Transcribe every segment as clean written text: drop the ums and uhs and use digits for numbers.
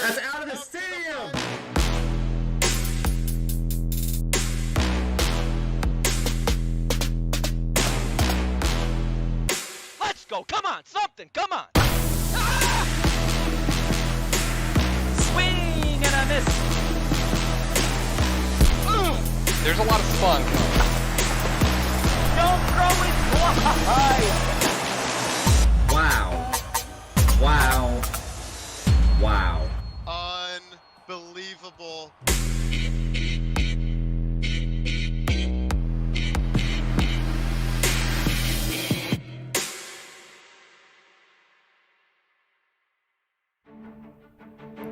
That's out of the stadium! Let's go! Come on! Something! Come on! Ah! Swing and a miss! There's a lot of spun. Don't throw it wide! Wow. Wow. Wow. Unbelievable.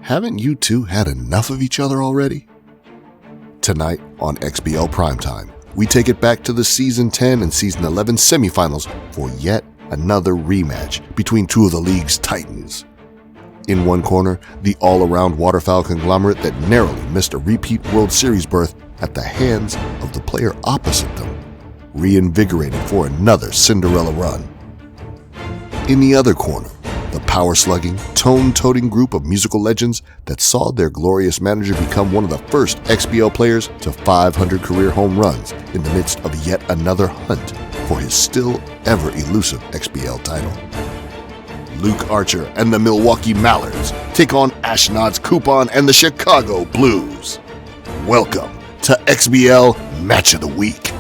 Haven't you two had enough of each other already? Tonight on XBL Primetime, we take it back to the Season 10 and Season 11 semifinals for yet another rematch between two of the league's titans. In one corner, the all-around waterfowl conglomerate that narrowly missed a repeat World Series berth at the hands of the player opposite them, reinvigorated for another Cinderella run. In the other corner, the power-slugging, tone-toting group of musical legends that saw their glorious manager become one of the first XBL players to 500 career home runs in the midst of yet another hunt for his still ever-elusive XBL title. Luke Archer and the Milwaukee Mallards take on Ashnod's Coupon and the Chicago Blues. Welcome to XBL Match of the Week.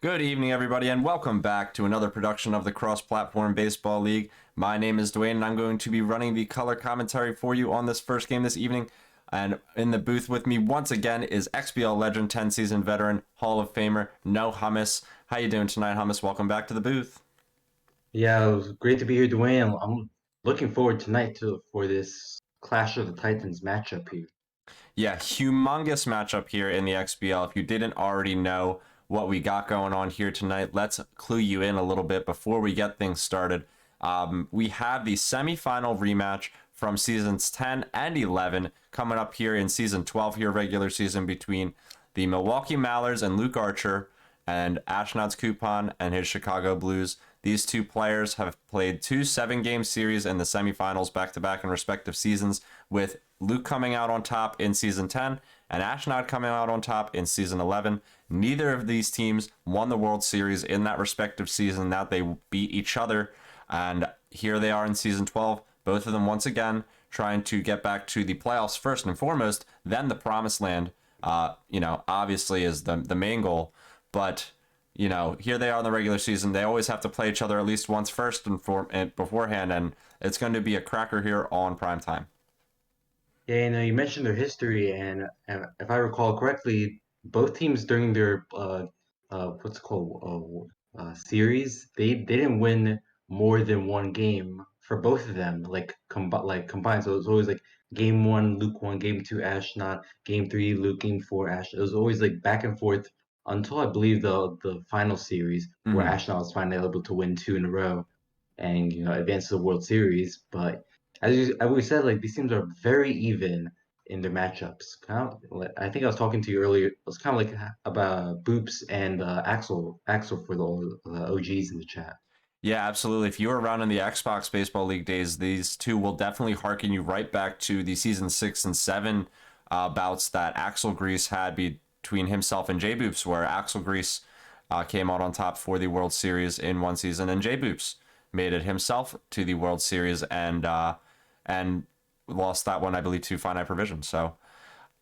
Good evening, everybody, and welcome back to another production of the Cross-Platform Baseball League. My name is Dwayne, and I'm going to be running the color commentary for you on this first game this evening. And in the booth with me once again is XBL legend, 10-season veteran, Hall of Famer, No Hummus. How you doing tonight, Hummus? Welcome back to the booth. Yeah, it was great to be here, Dwayne. I'm looking forward tonight for this Clash of the Titans matchup here. Yeah, humongous matchup here in the XBL. If you didn't already know what we got going on here tonight, let's clue you in a little bit before we get things started. We have the semifinal rematch from seasons 10 and 11 coming up here in season 12 here, regular season, between the Milwaukee Mallards and Luke Archer and Ashnod's Coupon and his Chicago Blues. These two players have played two 7-game series in the semifinals back-to-back in respective seasons, with Luke coming out on top in season 10 and Ashnod coming out on top in season 11. Neither of these teams won the World Series in that respective season that they beat each other, and here they are in season 12, both of them once again trying to get back to the playoffs first and foremost, then the promised land, obviously is the main goal. But here they are in the regular season. They always have to play each other at least once first and beforehand, and it's going to be a cracker here on primetime. Yeah, you mentioned their history, and if I recall correctly, both teams during their what's it called series, they didn't win more than one game for both of them, like combined. So it was always like game one, Luke won, game two, Ashnod, game three, Luke, game four, Ash. It was always like back and forth until I believe the final series where Ashnod was finally able to win two in a row and advance to the World Series. But as we said, like these teams are very even in their matchups. I think I was talking to you earlier. It was kind of like about Boops and Axel for the OGs in the chat. Yeah, absolutely. If you were around in the Xbox Baseball League days, these two will definitely harken you right back to the season 6 and 7 bouts that Axel Grease had between himself and J Boops, where Axel Grease came out on top for the World Series in one season, and J Boops made it himself to the World Series and lost that one, I believe, to finite provision. So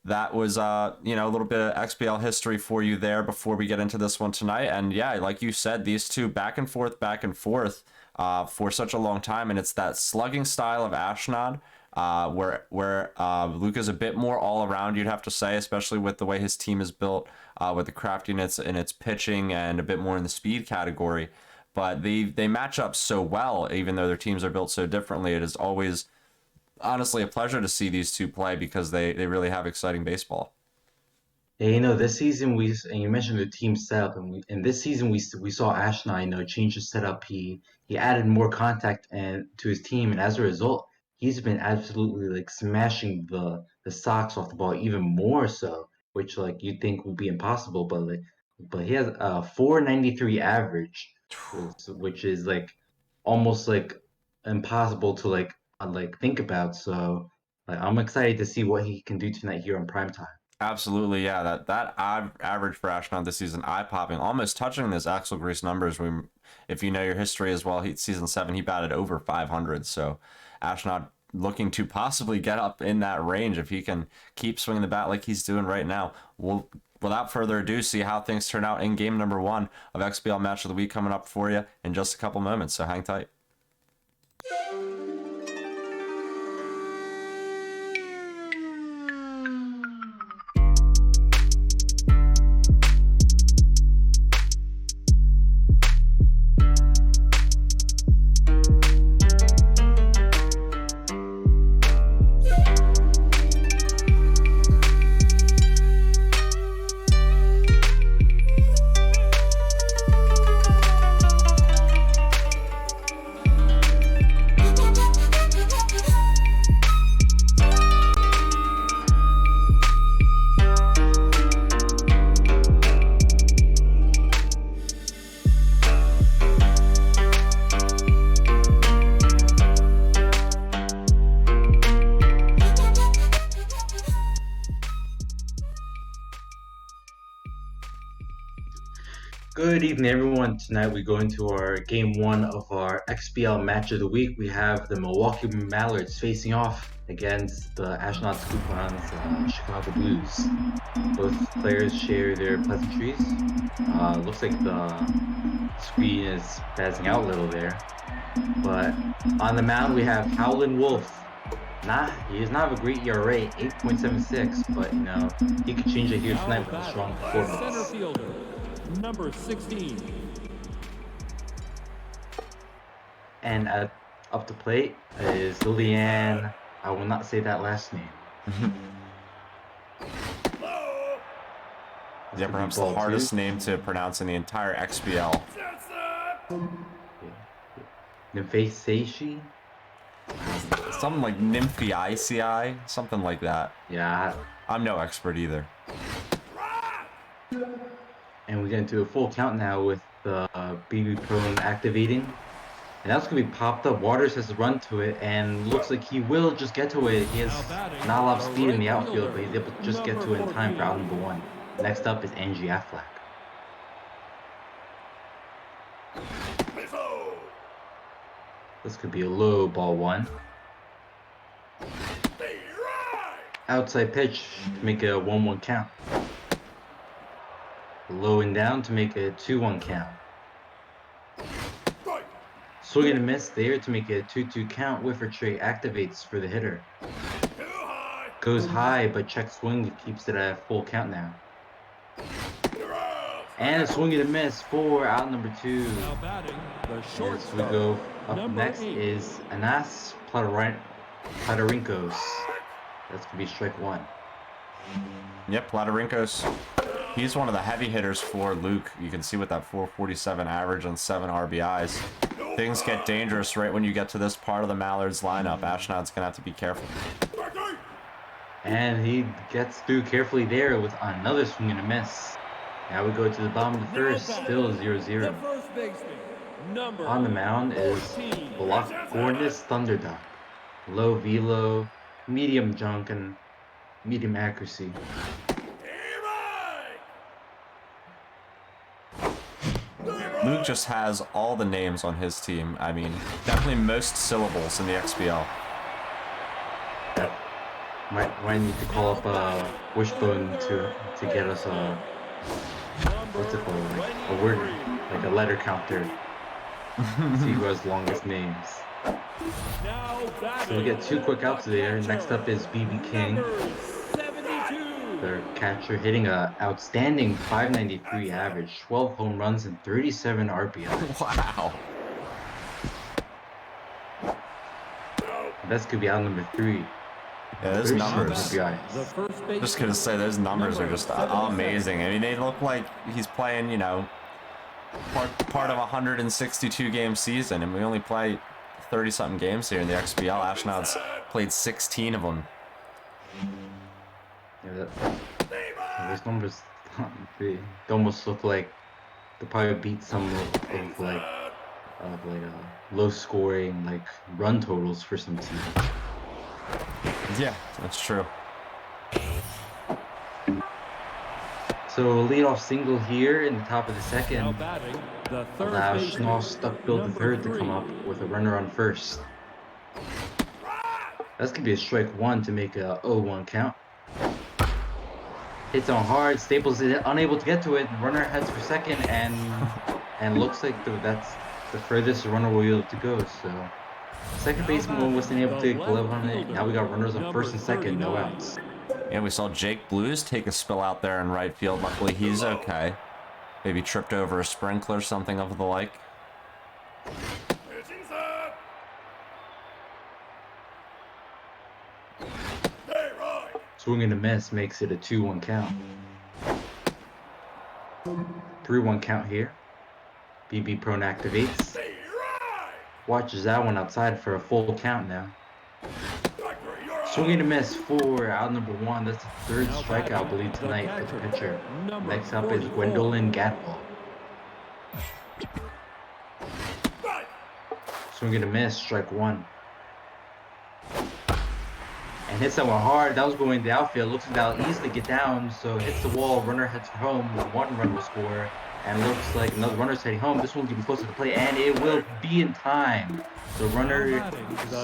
that was a little bit of XBL history for you there before we get into this one tonight. And yeah, like you said, these two back and forth for such a long time, and it's that slugging style of Ashnod where Luke is a bit more all around, you'd have to say, especially with the way his team is built, with the craftiness in its pitching and a bit more in the speed category. But they match up so well, even though their teams are built so differently. It is always, honestly, a pleasure to see these two play because they really have exciting baseball. Yeah, this season and you mentioned the team setup, and this season we saw Ashnod, change the setup. He added more contact to his team, and as a result, he's been absolutely like smashing the socks off the ball even more so, which like you'd think would be impossible, but he has a 493 average, which is like almost like impossible to like think about. So like I'm excited to see what he can do tonight here on primetime. Absolutely, yeah. That average for Ashnod this season, eye-popping, almost touching this Axel Grease numbers. If you know your history as well, season 7, he batted over 500. So Ashnod looking to possibly get up in that range if he can keep swinging the bat like he's doing right now. We'll, without further ado, see how things turn out in game number 1 of XBL Match of the Week coming up for you in just a couple moments. So hang tight. Good evening, everyone. Tonight we go into our game one of our XBL match of the week. We have the Milwaukee Mallards facing off against the Ashnod Chicago Blues. Both players share their pleasantries. Looks like the screen is spazzing out a little there. But on the mound we have Howlin' Wolf. He does not have a great ERA, 8.76, but he could change it here tonight with a strong Center performance. fielder, number 16. And up the plate is Liliane. I will not say that last name. Yeah, perhaps the hardest name to pronounce in the entire XBL. Nymphaceae? Something like Nymphaceae, something like that. Yeah. I'm no expert either. And we get into a full count now with the BB Prone activating. And that's going to be popped up. Waters has to run to it, and looks like he will just get to it. He has not a lot of speed in the outfield, but he's able to just get to it in time for out number one. Next up is Angie Affleck. This could be a low ball one. Outside pitch to make it a 1-1 count. Low and down to make it a 2-1 count. Swing and a miss there to make it a 2-2 count. Whiffer tray activates for the hitter. Goes high, but check swing keeps it at a full count now. And a swing and a miss for out number two. As we go up next is Anas Platarinkos. That's gonna be strike one. Yep, Platarinkos. He's one of the heavy hitters for Luke. You can see with that 447 average on 7 RBIs. Things get dangerous right when you get to this part of the Mallards lineup. Ashnod's gonna have to be careful. And he gets through carefully there with another swing and a miss. Now we go to the bottom of the first, still 0-0. On the mound is Gorgeous Thunderdog. Low velo, medium junk, and medium accuracy. Luke just has all the names on his team. I mean, definitely most syllables in the XBL. Yep. Might need to call up Wishbone to get us a what's it called? Like a word, like a letter counter. See who has longest names. So we get 2 quick outs there. Next up is BB King, their catcher, hitting a outstanding 593 average, 12 home runs and 37 RBI. Wow. That's could be out number 3. Yeah, those numbers. RBIs. Just gonna say, those numbers are just amazing. I mean, they look like he's playing, part of a 162 game season, and we only play 30-something games here in the XBL. Ashnod's played 16 of them. Yeah, those numbers, they almost look like they probably beat some of low scoring run totals for some teams. Yeah, that's true. So leadoff single here in the top of the second allows Ashnod Stuckbill the third to come up with a runner on first. That's gonna be a strike one to make a 0-1 count. Hits on hard, Staples is unable to get to it. Runner heads for second, and looks like that's the furthest the runner will be able to go. So second baseman wasn't able to get glove on it. Now we got runners on first and second, no outs. Yeah, we saw Jake Blues take a spill out there in right field. Luckily, he's okay. Maybe tripped over a sprinkler, something of the like. Swing and a miss makes it a 2-1 count. 3-1 count here. BB Prone activates. Watches that one outside for a full count now. Swing and a miss for out number 1. That's the third strikeout, I believe, tonight for the pitcher. Next up is Gwendolyn Gatwall. Swing and a miss, strike 1. And hits that one hard. That was going to the outfield. Looks like that'll easily get down. So hits the wall. Runner heads for home. 1 run will score. And looks like another runner's heading home. This one's gonna be closer to play, and it will be in time. The runner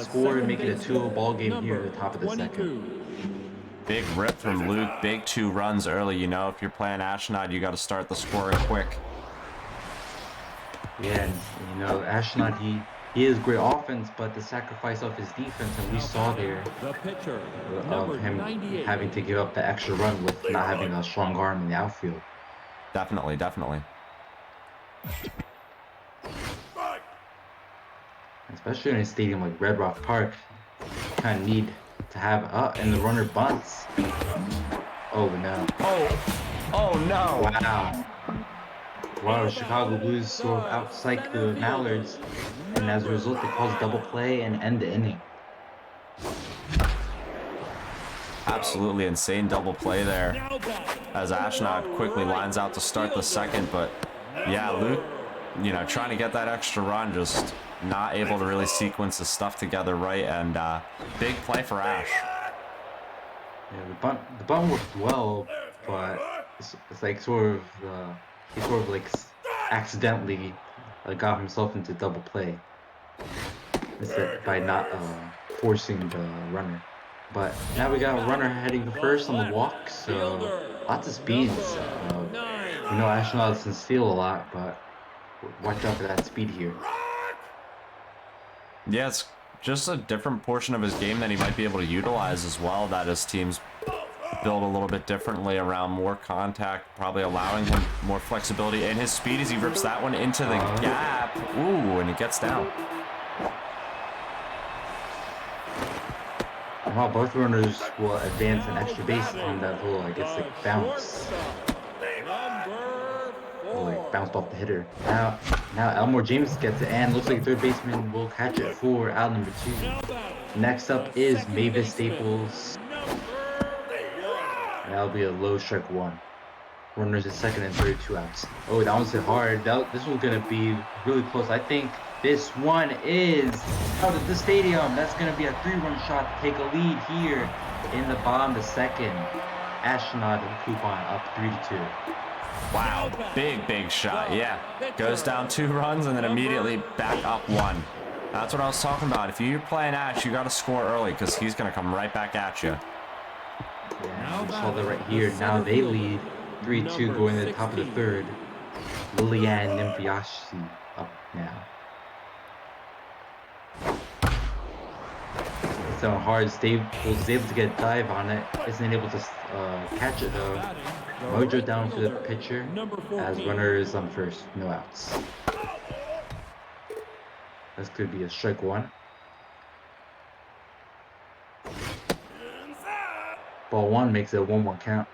scored, make it a 2-0 ball game here at the top of the second. Big rip from Luke. Big 2 runs early. You know, if you're playing Ashnod, you got to start the scoring quick. Yeah, and, you know, Ashnod, he is great offense, but the sacrifice of his defense, and we saw there The pitcher, of number him 98. having to give up the extra run with not having a strong arm in the outfield. Definitely, definitely. Especially in a stadium like Red Rock Park, you kind of need to have and the runner bunts. Oh no! Oh no! Wow! Wow! Chicago Blues sort of outpsych the Mallards, and as a result, they cause double play and end the inning. Absolutely insane double play there, as Ashnod quickly lines out to start the second. But yeah, Luke, you know, trying to get that extra run, just not able to really sequence his stuff together right, and big play for Ash. Yeah, the bunt worked well, but it's like he sort of like accidentally got himself into double play by not forcing the runner. But now we got a runner heading to first on the walk, so lots of speeds. We know Ashnod doesn't steal a lot, but watch out for that speed here. Yeah, it's just a different portion of his game that he might be able to utilize as well, that his team's built a little bit differently around more contact, probably allowing him more flexibility. And his speed as he rips that one into the gap. Ooh, and he gets down. Wow, both runners will advance an extra base on that little, I guess, like bounce. Like bounced off the hitter. Now Elmore James gets it, and looks like third baseman will catch it for out number 2. Next up is Mavis Staples. And that'll be a low strike 1. Runners at second and third, 2 outs. Oh, that one's hit hard. This one's gonna be really close. I think this one is out of the stadium. That's gonna be a 3-run shot to take a lead here in the bottom of the second. Ashnod and Coupon up 3-2. Wow, big shot. Yeah, goes down 2 runs and then immediately back up 1. That's what I was talking about. If you're playing Ash, you got to score early because he's going to come right back at you. Yeah, we saw that right here. Now they lead 3-2 going to the top of the third. Lilian Nymphiashi up now. So hard, Staples was able to get a dive on it. Isn't able to catch it though. Mojo down to the pitcher as runner is on first, no outs. This could be a strike 1. Ball 1 makes it a 1-1 count.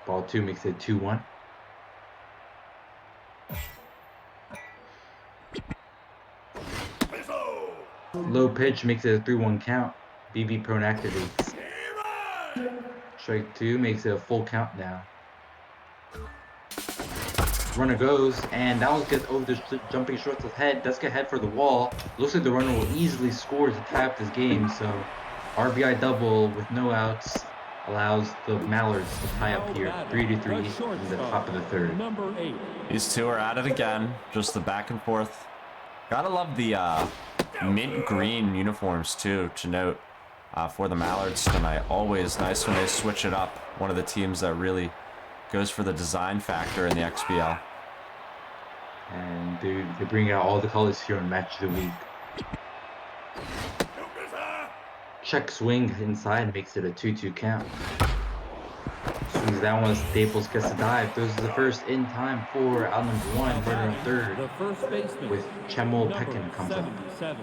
Ball 2 makes it 2-1. Low pitch makes it a 3-1 count. BB prone activates. Strike 2 makes it a full count now. Runner goes, and that one gets over the jumping shortstop's head. Does get head for the wall. Looks like the runner will easily score to tie up this game. So RBI double with no outs allows the Mallards to tie up here 3-3 in the top of the third. These two are at it again. Just the back and forth. Gotta love the mint green uniforms too, to note, for the Mallards tonight. Always nice when they switch it up. One of the teams that really goes for the design factor in the XBL. And they bring out all the colors here on Match of the Week. Check swing inside makes it a 2-2 count. As soon as that one, Staples gets a dive, throws the first in time for out number 1, runner on third, with Chemol Pekin comes up,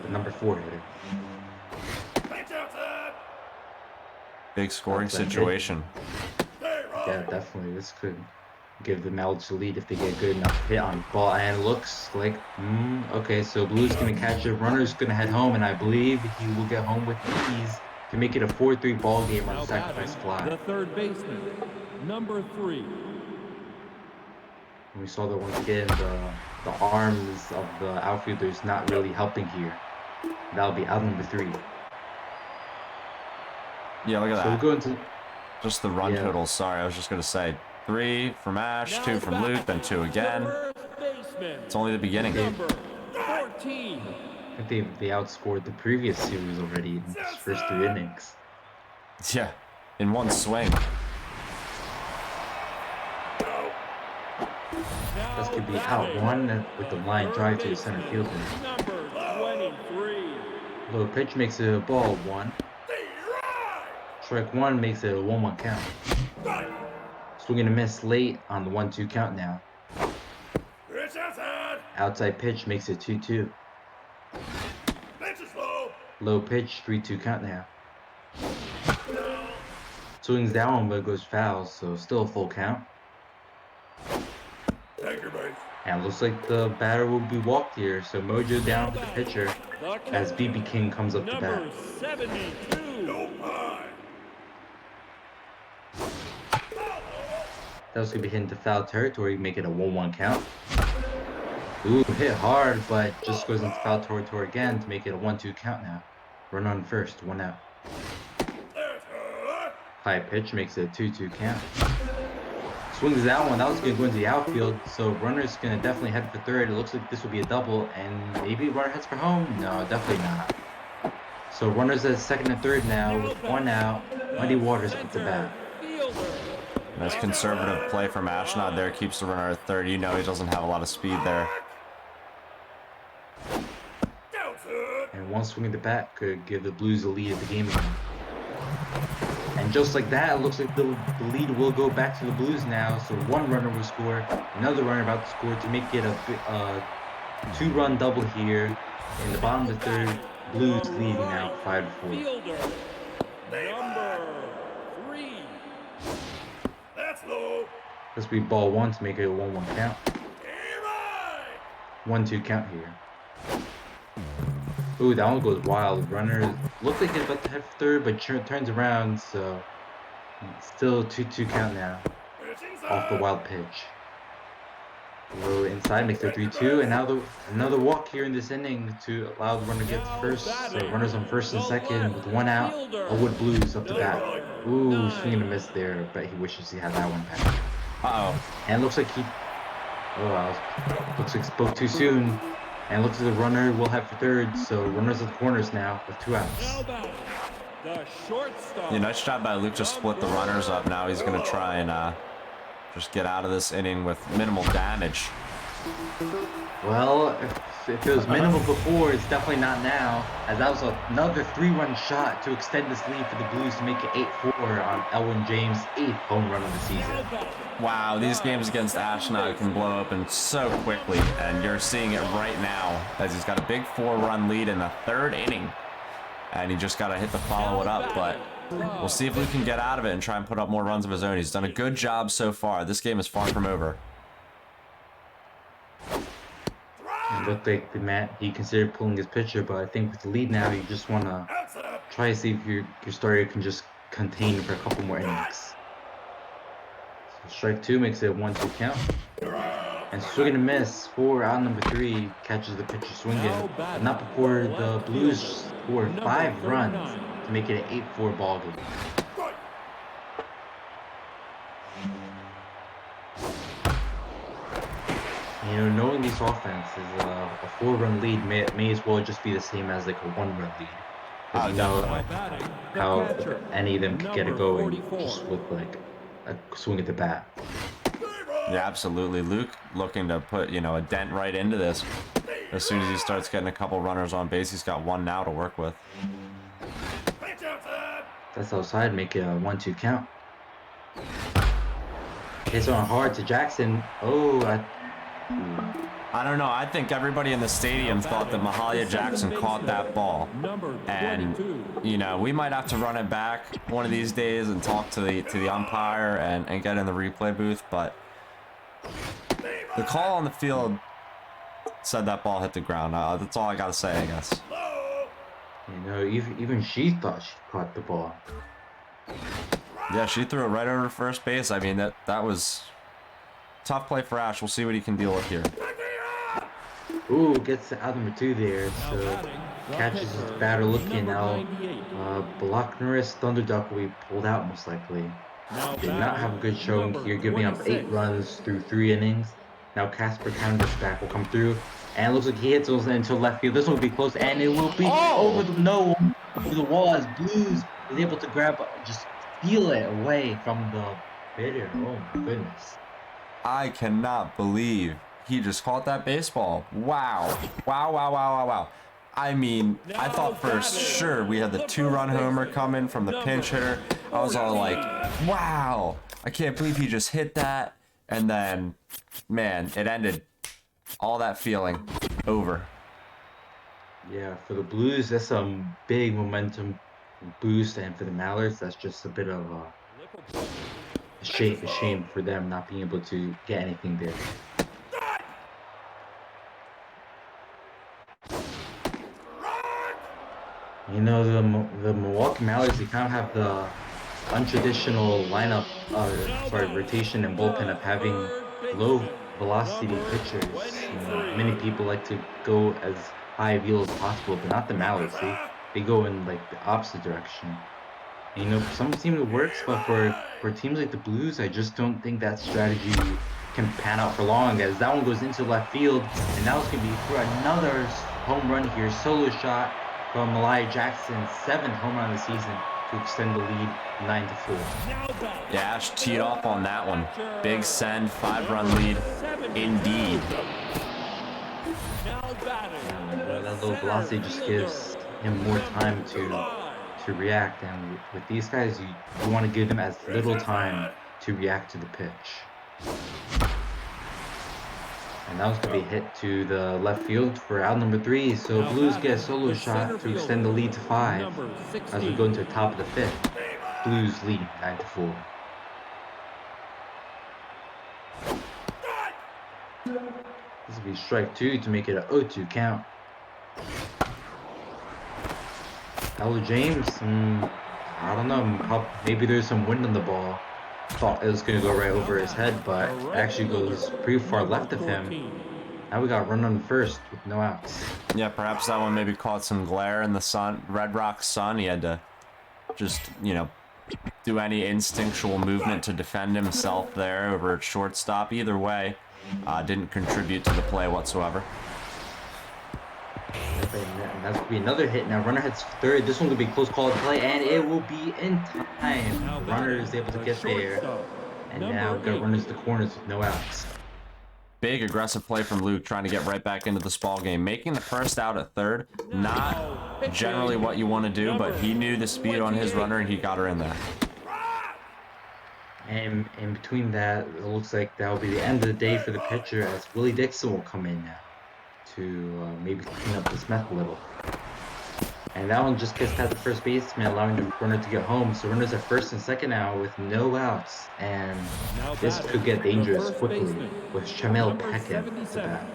the number 4 hitter. Big scoring situation. Yeah, definitely. This could give the Mallards the lead if they get good enough hit on ball. And looks like, okay, so Blue's going to catch it. Runner's going to head home, and I believe he will get home with ease to make it a 4-3 ball game on the sacrifice fly. The third baseman, number 3. We saw that once again, the arms of the outfielders not really helping here. That'll be out number 3. Yeah, look at So that. we'll go into Just the run Yeah. total. Sorry, I was just going to say 3 from Ash, 2 from Luke, then 2 again. It's only the beginning. Number 14. I think they outscored the previous series already in the first 3 innings. Yeah, in one swing. This could be out one with the line drive to the center fielder. Number 23. Low pitch makes it a ball 1. Strike 1 makes it a 1-1 count. Swing and a miss late on the 1-2 count now. Outside pitch makes it 2-2. Low pitch 3-2 count now. Swings down but goes foul, so still a full count. And looks like the batter will be walked here, so Mojo down for the pitcher as BB King comes up to bat. Number 72. That was going to be hitting to foul territory, make it a 1-1 count. Ooh, hit hard, but just goes into foul territory again to make it a 1-2 count now. Run on first, 1 out. High pitch makes it a 2-2 count. Swings that one, that was going to go into the outfield, so runner's going to definitely head for third. It looks like this will be a double, and maybe runner heads for home? No, definitely not. So runners at second and third now with 1 out. Muddy Waters up the bat. Nice conservative play from Ashnod there. Keeps the runner at third. You know he doesn't have a lot of speed there. And one swing of the bat could give the Blues the lead of the game again. And just like that, it looks like the lead will go back to the Blues now. So 1 runner will score, another runner about to score to make it a 2-run double here. In the bottom of the third, Blues leading now 5-4. Number 3. This will be ball 1 to make it a 1-1 count. 1-2 count here. Ooh, that one goes wild. Runner looks like he's about to head for third, but turns around, so still 2-2 count now. Off the wild pitch. Low inside makes it 3-2, and now another walk here in this inning to allow the runner to get to first. So runners on first and second with 1 out. Elwood Blues up the bat. Ooh, swing and a miss there, but he wishes he had that one back. Uh-oh. And it looks like he... Oh, wow. Looks like spoke too soon. And looks like the runner will head for third, so runners at the corners now with 2 outs. The shortstop. Yeah, nice job by Luke to split the runners up. Now he's going to try and just get out of this inning with minimal damage. Well, if it was minimal before, it's definitely not now, as that was another 3-run shot to extend this lead for the Blues to make it 8-4 on Elwin James' 8th home run of the season. Wow, these games against Ashnod can blow open so quickly, and you're seeing it right now as he's got a big 4-run lead in the 3rd inning, and he just got to hit the follow it up, but we'll see if Luke can get out of it and try and put up more runs of his own. He's done a good job so far. This game is far from over. It looked like he considered pulling his pitcher, but I think with the lead now, you just want to try to see if your starter can just contain for a couple more innings. So strike 2 makes it a 1-2 count. And swing and a miss for out number 3 catches the pitcher swinging. But not before the Blues score 5 runs to make it an 8-4 ball game. You know, knowing these offenses, a 4-run lead may as well just be the same as like a 1-run lead. Oh, You know definitely. how any of them could get it going just with like a swing at the bat. Yeah, absolutely. Luke looking to put, a dent right into this. As soon as he starts getting a couple runners on base, he's got 1 now to work with. That's outside, make it a 1-2 count. Hits on hard to Jackson. Oh, I don't know. I think everybody in the stadium thought that Mahalia Jackson caught that ball. And, we might have to run it back one of these days and talk to the umpire and get in the replay booth. But the call on the field said that ball hit the ground. That's all I got to say, I guess. even she thought she caught the ball. Yeah, she threw it right over first base. I mean, that was tough play for Ash. We'll see what he can deal with here. Ooh, gets out number 2 there, so catches his batter looking now. Block Norris, Thunderduck will be pulled out most likely. Now Did not have a good showing here, giving up 8 runs through 3 innings. Now Casper counterstack will come through, and it looks like he hits those into left field. This one will be close, and it will be over the wall as Blues is able to grab, just steal it away from the hitter. Oh my goodness! I cannot believe he just caught that baseball. Wow. Wow, wow, wow, wow, wow. I mean, I thought for sure we had the 2-run homer coming from the pinch hitter. I was all like, wow, I can't believe he just hit that. And then, man, it ended all that feeling over. Yeah, for the Blues, that's some big momentum boost, and for the Mallards, that's just a bit of a shame for them not being able to get anything there. You know, the Milwaukee Mallards, they kind of have the untraditional lineup, rotation and bullpen of having low velocity pitchers. You know, many people like to go as high velo as possible, but not the Mallards. They go in like the opposite direction. And, you know, for some teams it works, but for teams like the Blues, I just don't think that strategy can pan out for long. As that one goes into left field, and now it's gonna be for another home run here, solo shot from Malai Jackson's 7th home run of the season to extend the lead 9-4. Yeah, Ash teed off on that one. Big send, 5-run lead. Indeed. And that low velocity just gives him more time to react. And with these guys, you want to give them as little time to react to the pitch. And that was going to be hit to the left field for out number 3. So Blues get a solo shot to extend the lead to 5 as we go into the top of the 5th. Blues lead 9-4. This will be strike 2 to make it an 0-2 count. Hello, James. I don't know. Maybe there's some wind on the ball. Thought it was going to go right over his head, but it actually goes pretty far left of him. Now we got run on first with no outs. Yeah, perhaps that one maybe caught some glare in the sun, Red Rock sun. He had to just, you know, do any instinctual movement to defend himself there over at shortstop. Either way, didn't contribute to the play whatsoever. And that's going to be another hit. Now runner hits third. This one will be close call to play, and it will be in time. The runner is able to get there. And now we've got runners to corners with no outs. Big aggressive play from Luke, trying to get right back into this ball game. Making the first out at third, not generally what you want to do, but he knew the speed on his runner and he got her in there. And in between that, it looks like that will be the end of the day for the pitcher, as Willie Dixon will come in now to maybe clean up this mess a little. And that one just gets past the first baseman, allowing the runner to get home. So runners at first and second now with no outs. And this could get dangerous quickly with Shamil Peckin at the bat.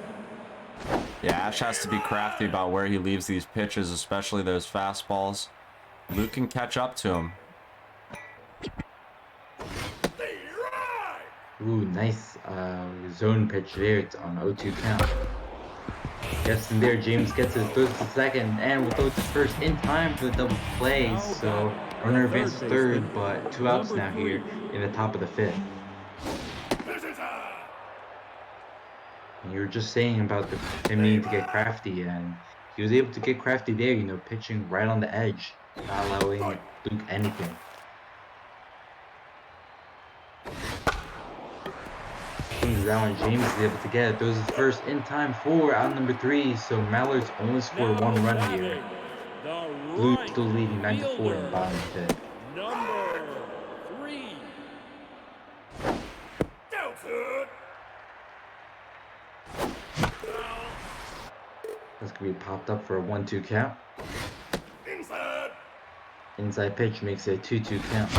Yeah, Ash has to be crafty about where he leaves these pitches, especially those fastballs. Luke can catch up to him. Ooh, nice zone pitch there. It's on 0-2 count. Gets in there, James gets his throws to second, and will throw to first in time for the double play. So runner advances third, but 2 outs now here in the top of the 5th. And you were just saying about him needing to get crafty, and he was able to get crafty there, you know, pitching right on the edge, not allowing Luke anything. That one, James is able to get it. Throws his first in time for out number 3. So Mallards only scored 1 run here. Blues still leading 9-4 in the bottom of the 5th. Number 3. That's gonna be popped up for a 1-2 count. Inside pitch makes it a 2-2 count.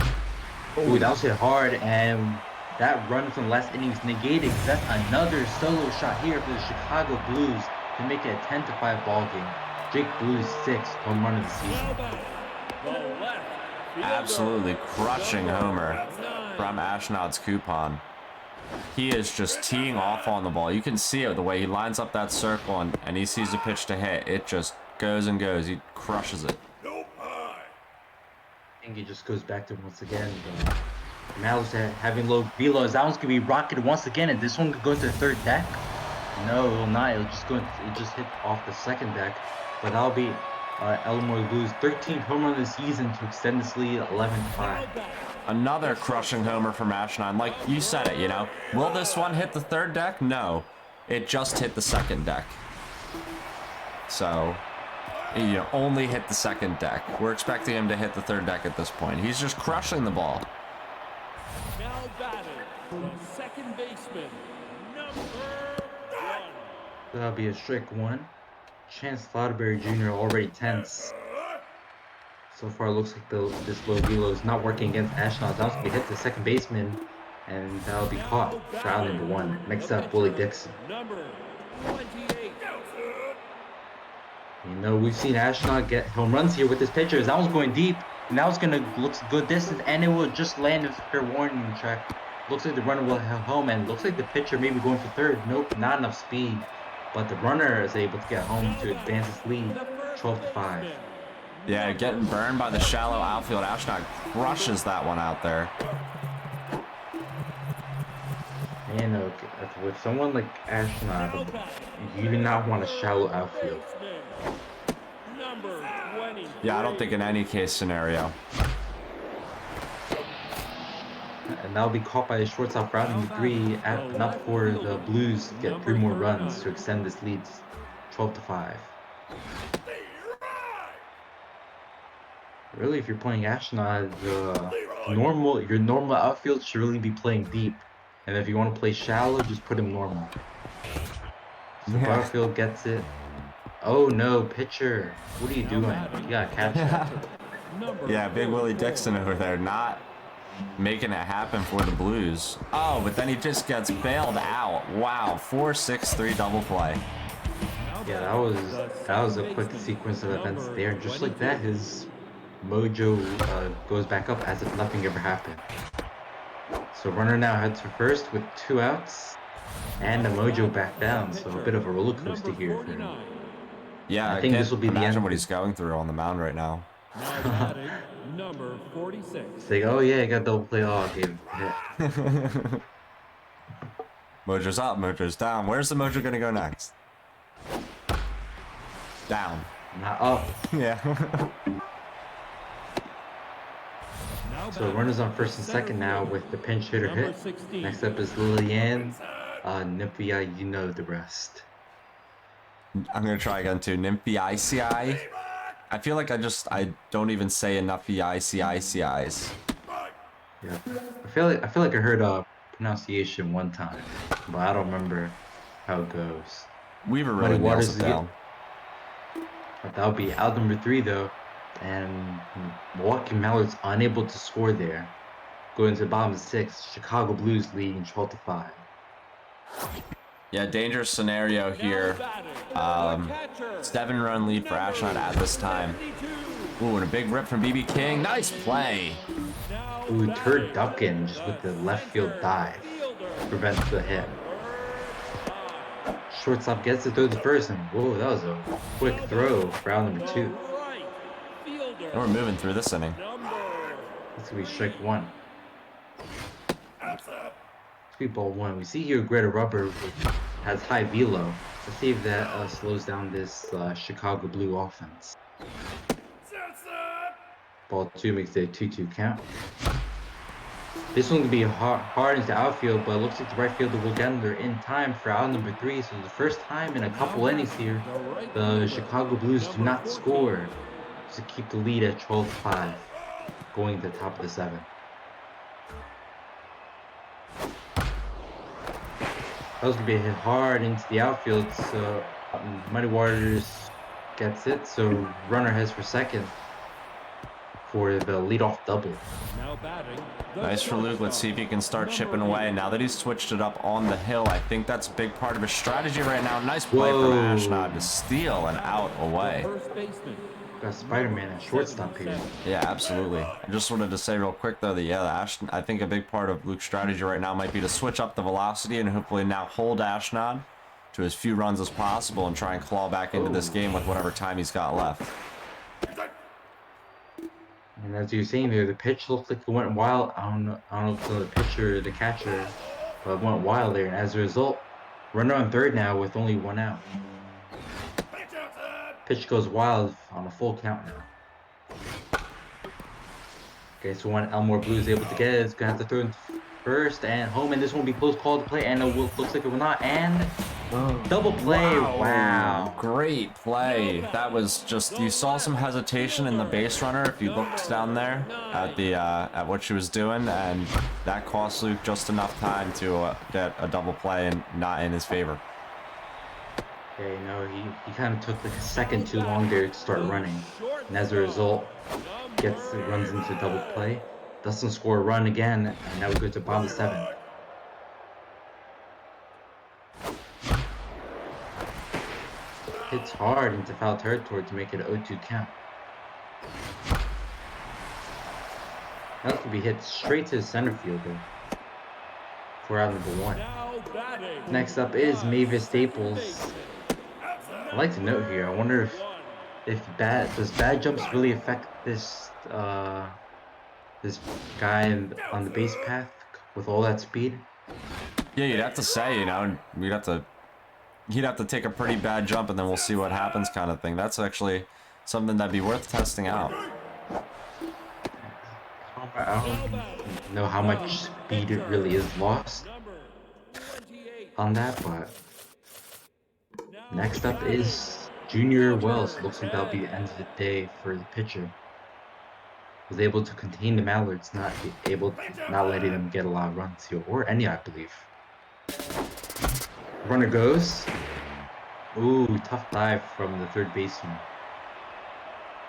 Ooh, that was hit hard, and that run from last innings negated. That's another solo shot here for the Chicago Blues to make it a 10-5 ball game. Jake Blues 6th home run of the season. Absolutely crushing homer from Ashnod's coupon. He is just teeing off on the ball. You can see it the way he lines up that circle and he sees a pitch to hit. It just goes and goes. He crushes it. I think he just goes back to him once again. But Mal's having low velos. That one's gonna be rocketed once again, and this one could go into the third deck. No, it will not. It'll just hit off the second deck. But that'll be Elmore lose 13th home run of the season to extend this lead 11-5. Another crushing homer from Ashnod. Like you said it, you know. Will this one hit the third deck? No. It just hit the second deck. So, you know, only hit the second deck. We're expecting him to hit the third deck at this point. He's just crushing the ball. Now batting, the second baseman, number 1. That'll be a strike one. Chance Loudberry Jr. already tense. So far, it looks like this low velo is not working against Ashnod. That's going to hit the second baseman, and that'll be caught for out number 1. Next up, Willie Dixon. Number 28. You know, we've seen Ashnod get home runs here with his pitchers. That one's going deep, and that was going to look good distance, and it will just land a fair warning track. Looks like the runner will have home, and looks like the pitcher may be going for third. Nope, not enough speed. But the runner is able to get home to advance his lead 12-5. Yeah, getting burned by the shallow outfield. Ashnod crushes that one out there. And with someone like Ashnod, you do not want a shallow outfield. Number 20. Yeah, I don't think in any case scenario. And that'll be caught by the shortstop for out number 3, enough for the Blues to get 3 more runs to extend this lead 12-5. Really, if you're playing Ashnod, your normal outfield should really be playing deep. And if you want to play shallow, just put him normal. So Barfield gets it. Oh no, pitcher. What are you doing? You gotta catch that. Yeah, big Willie Dixon over there, not making it happen for the Blues. Oh, but then he just gets bailed out. Wow, 4-6-3 double play. Yeah, that was a quick sequence of events there. And just like that, his mojo goes back up as if nothing ever happened. So runner now heads for first with 2 outs, and the mojo back down. So a bit of a roller coaster here for him. Yeah, I think this will be the imagine end. what he's going through on the mound right now. Now batting, number 46. It's like, oh yeah, I got double play. Oh, game. Yeah. Mojo's up, Mojo's down. Where's the Mojo gonna go next? Down. Not up. Yeah. So runners on first and second now with the pinch hitter hit. Next up is Lillian. Nymphia, you know the rest. I'm gonna try again too. Nymphiaceae. I feel like I don't even say enough ICIs. Yeah. I feel like I heard pronunciation one time, but I don't remember how it goes. Weaver really nails it down. But that'll be out number 3 though. And Milwaukee Mallards unable to score there. Going to the bottom of the 6th, Chicago Blues leading 12-5. Yeah, dangerous scenario here. 7-run lead for Ashnod at this time. Ooh, and a big rip from BB King. Nice play. Ooh, Turd Duckin just with the left field dive prevents the hit. Shortstop gets to throw the first, and whoa, that was a quick throw for out number 2. And we're moving through this inning. This will be strike 1. Sweet ball 1. We see here Greta Rubber has high velo. Let's see if that slows down this Chicago Blue offense. Ball 2 makes it a 2-2 count. This one could be hard into outfield, but it looks like the right fielder will get under in time for out number 3. So the first time in a couple innings here, the Chicago Blues do not score to keep the lead at 12-5, going to the top of the 7th. That was going to be a hit hard into the outfield, so Muddy Waters gets it, so runner heads for second for the leadoff double. Now batting, Nice for Luke. Let's see if he can start chipping away. Now that he's switched it up on the hill, I think that's a big part of his strategy right now. Nice play from Ashnod to steal and out away. first baseman. Got Spider-Man at shortstop here. Yeah, absolutely. I just wanted to say real quick though that I think a big part of Luke's strategy right now might be to switch up the velocity and hopefully now hold Ashnod to as few runs as possible and try and claw back into this game with whatever time he's got left. And as you're saying there, the pitch looked like it went wild. I don't know if the pitcher or the catcher, but it went wild there. And as a result, runner on third now with only one out. Pitch goes wild on a full count now. Okay, so when Elmore Blue is able to get it, it's gonna have to throw in first and home, and this won't be close call to play, and looks like it will not. And double play. Wow. Great play. That was just, you saw some hesitation in the base runner if you looked down there at the at what she was doing, and that cost Luke just enough time to get a double play and not in his favor. Yeah, you know, he kind of took like a second too long there to start running, and as a result, runs into double play. Doesn't score a run again, and now we go to bottom of 7. Hits hard into foul territory to make it an 0-2 count. That could be hit straight to the center fielder for out number 1. Now batting. Next up is Mavis Staples. I'd like to note here, I wonder if does bad jumps really affect this this guy on the base path with all that speed? Yeah, you'd have to say, you know, he'd have to take a pretty bad jump and then we'll see what happens kind of thing. That's actually something that'd be worth testing out. I don't know how much speed it really is lost on that, but next up is Junior Wells. Looks like that'll be the end of the day for the pitcher. Was able to contain the Mallards, not letting them get a lot of runs here, or any, I believe. Runner goes. Ooh, tough dive from the third baseman.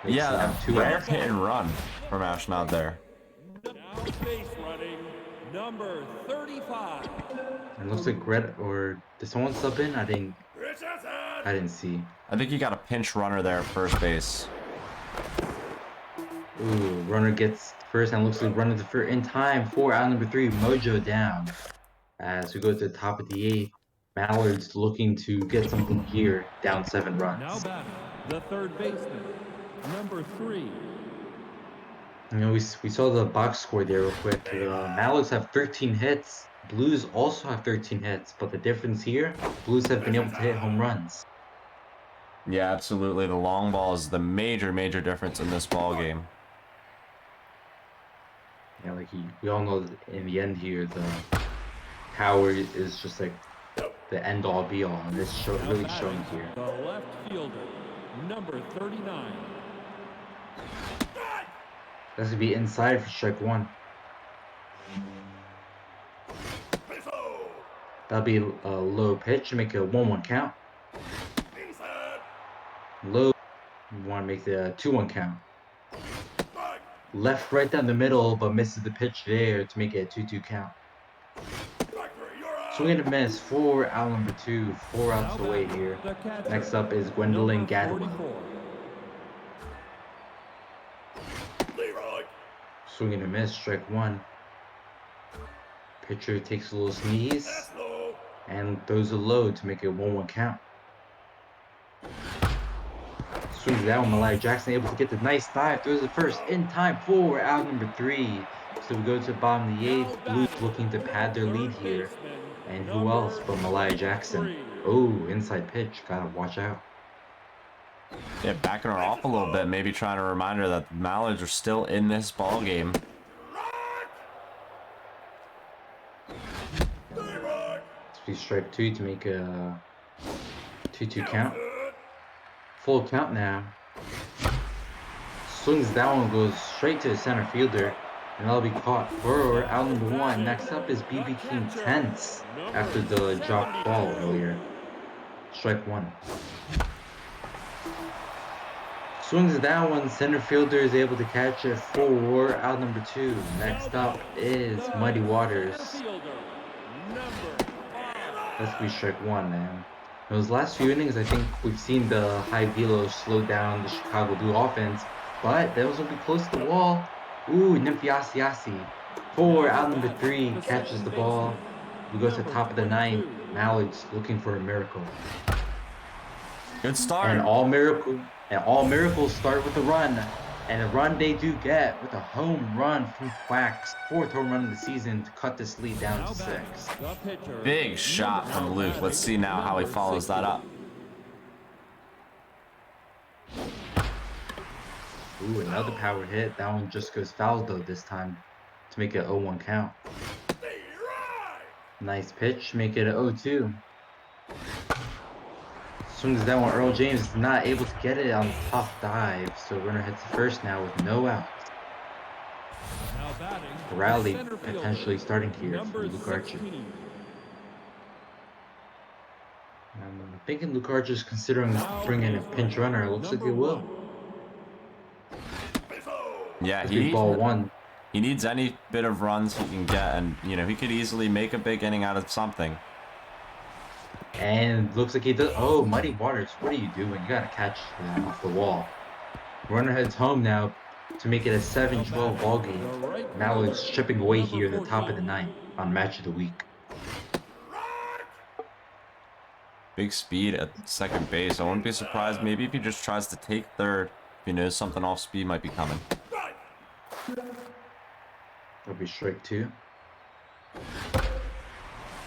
Yeah, rare hit and run from Ashnod there. Now base running, number 35. It looks like did someone sub in? I didn't see. I think you got a pinch runner there at first base. Ooh, runner gets first and looks like runner to first in time for out number 3, Mojo down. As we go to the top of the 8th, Mallard's looking to get something here, down 7 Now runs. batting, the third baseman, number 3. You know, we saw the box score there real quick. Mallards have 13 hits. Blues also have 13 hits, but the difference here, Blues have been able to hit home runs. Yeah, absolutely. The long ball is the major difference in this ball game. Yeah, like we all know that in the end here, the power is just like the end all be all, and this really showing here. The left fielder, number 39. That's gonna be inside for strike 1. That'll be a low pitch to make it a 1-1 count. Low, you want to make the 2-1 count. Left right down the middle, but misses the pitch there to make it a 2-2 count. Swing and a miss for out number 2, 4 outs away here. Next up is Gwendolyn Gadwell. Swing and a miss, strike 1. Pitcher takes a little sneeze and throws a low to make it a 1-1 count. Swings it out, Malaya Jackson able to get the nice dive, throws it first in time for out number 3. So we go to the bottom of the 8th. Blues looking to pad their lead here. And who else but Malaya Jackson? Oh, inside pitch, gotta watch out. Yeah, backing her off a little bit, maybe trying to remind her that the Mallards are still in this ball game. It's be strike 2 to make a 2-2 count. Full count now. Swings that one, goes straight to the center fielder, and that'll be caught for out number 1. Next up is BB King Tense after the dropped ball earlier. Strike 1. Swings that one, center fielder is able to catch it for out number 2. Next up is Muddy Waters. Let's be strike 1, man. In those last few innings, I think we've seen the high velo slow down the Chicago Blue offense, but those will be close to the wall. Ooh, Nymphiasiasi for out number 3 catches the ball. We go to the top of the 9th. Mallard's looking for a miracle. Good start. And all miracles start with a run. And a run they do get with a home run from Quack's 4th home run of the season to cut this lead down to 6. The pitcher. Big shot from Luke. Let's see now how he follows that up. Ooh, another power hit. That one just goes foul though this time to make it 0-1 count. Nice pitch, make it an 0-2. Swings that one. Earl James is not able to get it on the tough dive, so runner hits the first now with no outs. Now batting. The rally Center fielder, potentially starting here for number Luke Archer. 16. I'm thinking Luke Archer's considering bringing a pinch runner. It looks like he will. Yeah, This be ball 1. he needs any bit of runs he can get, and you know he could easily make a big inning out of something. And looks like he does. Oh, Muddy Waters, what are you doing? You gotta catch that off the wall. Runner heads home now to make it a 7-12 ball game. Mallard's chipping away here in the top of the 9th on Match of the Week. Big speed at second base. I wouldn't be surprised maybe if he just tries to take third. If he knows something off speed might be coming. That'll be strike 2.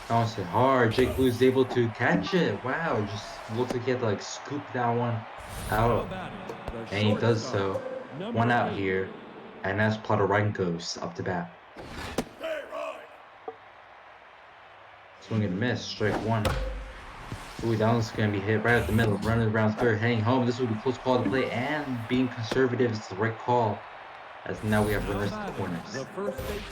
Bounce it hard. Jake Blue's able to catch it. Wow, just looks like he had to like scoop that one out. And he does so. 1 out here. And that's Podorenkos up to bat. Swing and miss. Strike 1. Ooh, that one's going to be hit right at the middle. Running around third, heading home. This will be a close call to play. And being conservative is the right call. As now we have runners at the corners. The first baseman.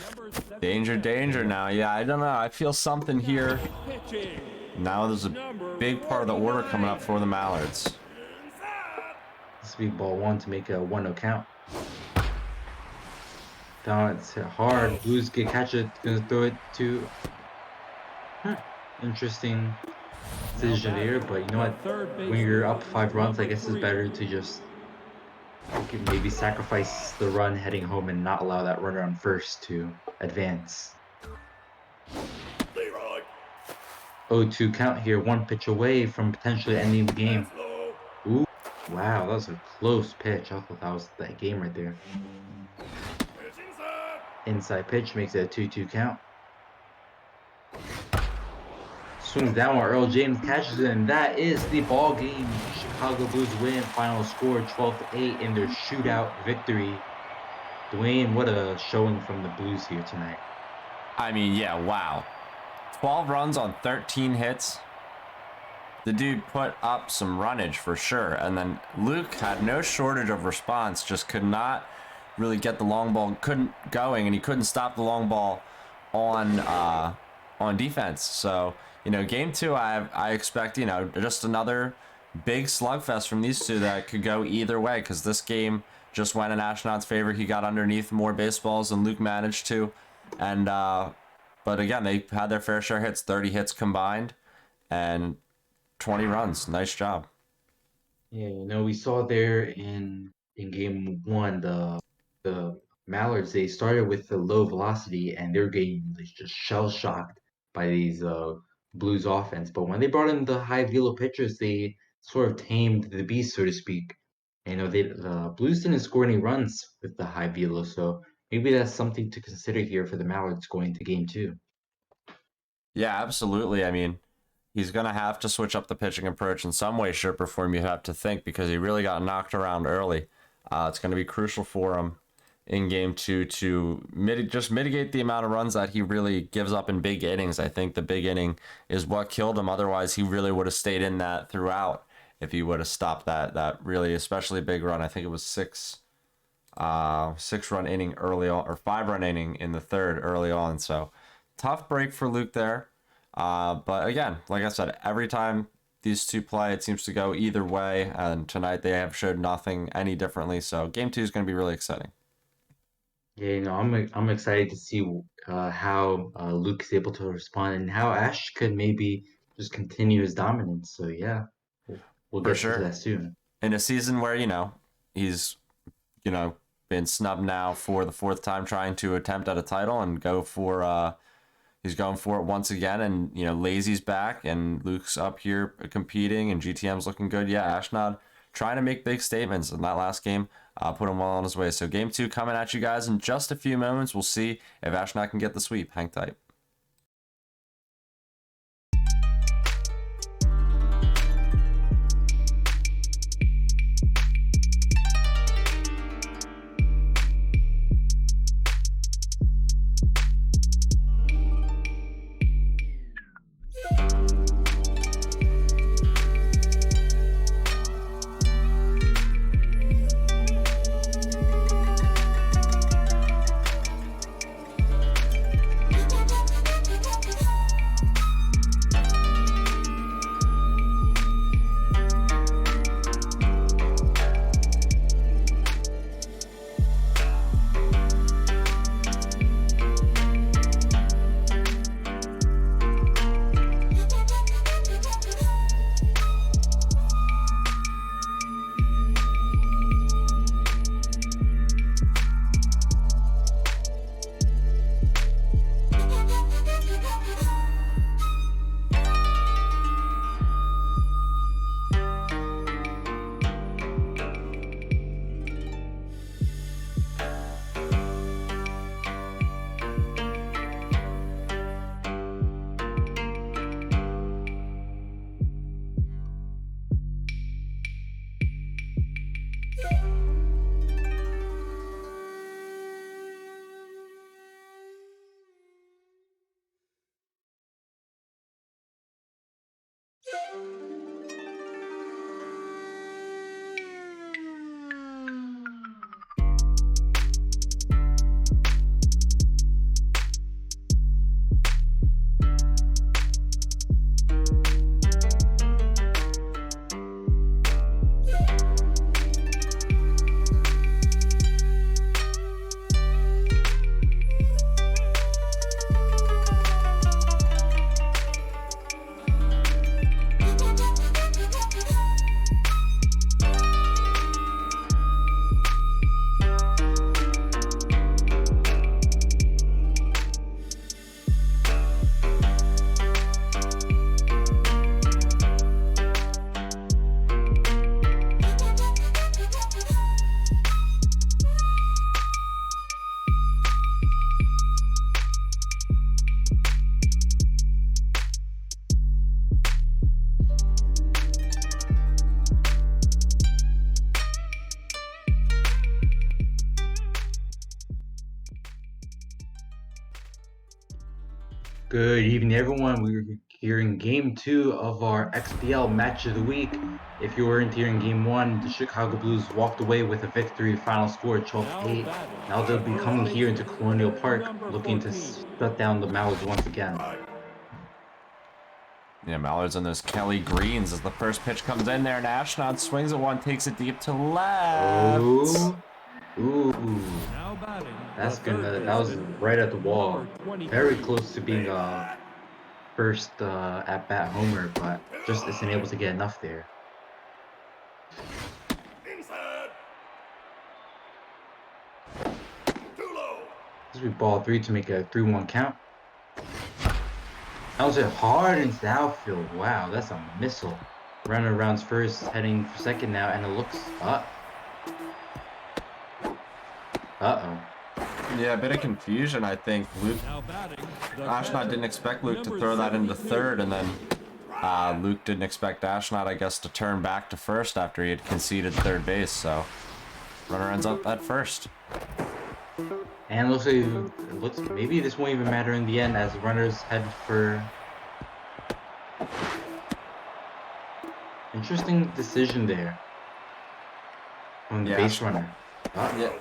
Number 7. Danger, danger now. Yeah, I don't know. I feel something here. Pitching. Now there's a big part of the order coming up for the Mallards. This will be ball 1 to make a 1-0 count. Down, it's hit hard. Blues get catch it. Gonna throw it to. Interesting decision here, but you know what? When you're up 5 runs, I guess it's better to just maybe sacrifice the run heading home and not allow that runner on first to advance. 0-2 count here, 1 pitch away from potentially ending the game. Ooh, wow, that was a close pitch. I thought that was that game right there. Inside pitch makes it a 2-2 count. Swings down while Earl James catches it, and that is the ball game. Chicago Blues win. Final score 12-8 in their shootout victory. Dwayne, what a showing from the Blues here tonight. I mean, yeah, wow. 12 runs on 13 hits. The dude put up some runnage for sure. And then Luke had no shortage of response, just could not really get the long ball going, and he couldn't stop the long ball on defense. So, you know, game 2, I expect, you know, just another big slugfest from these two that could go either way, because this game just went in Ashnod's favor. He got underneath more baseballs than Luke managed to. And, but again, they had their fair share of hits, 30 hits combined, and 20 runs. Nice job. Yeah, you know, we saw there in game 1, the Mallards, they started with the low velocity and they're getting just shell shocked by these Blues offense. But when they brought in the high velo pitchers, they sort of tamed the beast, so to speak. And, you know, the Blues didn't score any runs with the high velo, so maybe that's something to consider here for the Mallards going into game 2. Yeah, absolutely. I mean, he's going to have to switch up the pitching approach in some way, shape, or form, you have to think, because he really got knocked around early. It's going to be crucial for him in game 2 to mitigate the amount of runs that he really gives up in big innings. I think the big inning is what killed him. Otherwise, he really would have stayed in that throughout if he would have stopped that really especially big run. I think it was 6-run inning early on, or 5-run inning in the third early on. So tough break for Luke there. But again, like I said, every time these two play, it seems to go either way. And tonight they have showed nothing any differently. So game 2 is going to be really exciting. Yeah, you know, I'm excited to see how Luke is able to respond and how Ash could maybe just continue his dominance. So yeah, we'll For get sure. to that soon. In a season where, you know, he's, you know, been snubbed now for the 4th time trying to attempt at a title and he's going for it once again. And, you know, Lazy's back and Luke's up here competing and GTM's looking good. Yeah, Ashnod trying to make big statements in that last game. put him well on his way. So game 2 coming at you guys in just a few moments. We'll see if Ashnod can get the sweep. Hang tight. Good evening, everyone. We're here in Game 2 of our XBL Match of the Week. If you weren't here in Game 1, the Chicago Blues walked away with a victory, final score 12-8. Now they'll be coming here into Colonial Park, looking to shut down the Mallards once again. Yeah, Mallards on those Kelly Greens as the first pitch comes in there, and Ashnod swings at one, takes it deep to left. Ooh. Now batting. That was right at the wall. Very close to being a first at-bat homer, but just isn't able to get enough there. This will be ball 3 to make a 3-1 count. That was it hard into the outfield. Wow, that's a missile. Runner rounds first, heading for second now, and it looks up. Uh-oh. Yeah, a bit of confusion, I think. Ashnod didn't expect Luke to throw that into third, and then Luke didn't expect Ashnod, I guess, to turn back to first after he had conceded third base, so runner ends up at first. And it looks maybe this won't even matter in the end as runners head for... Interesting decision there on the base runner. Yeah,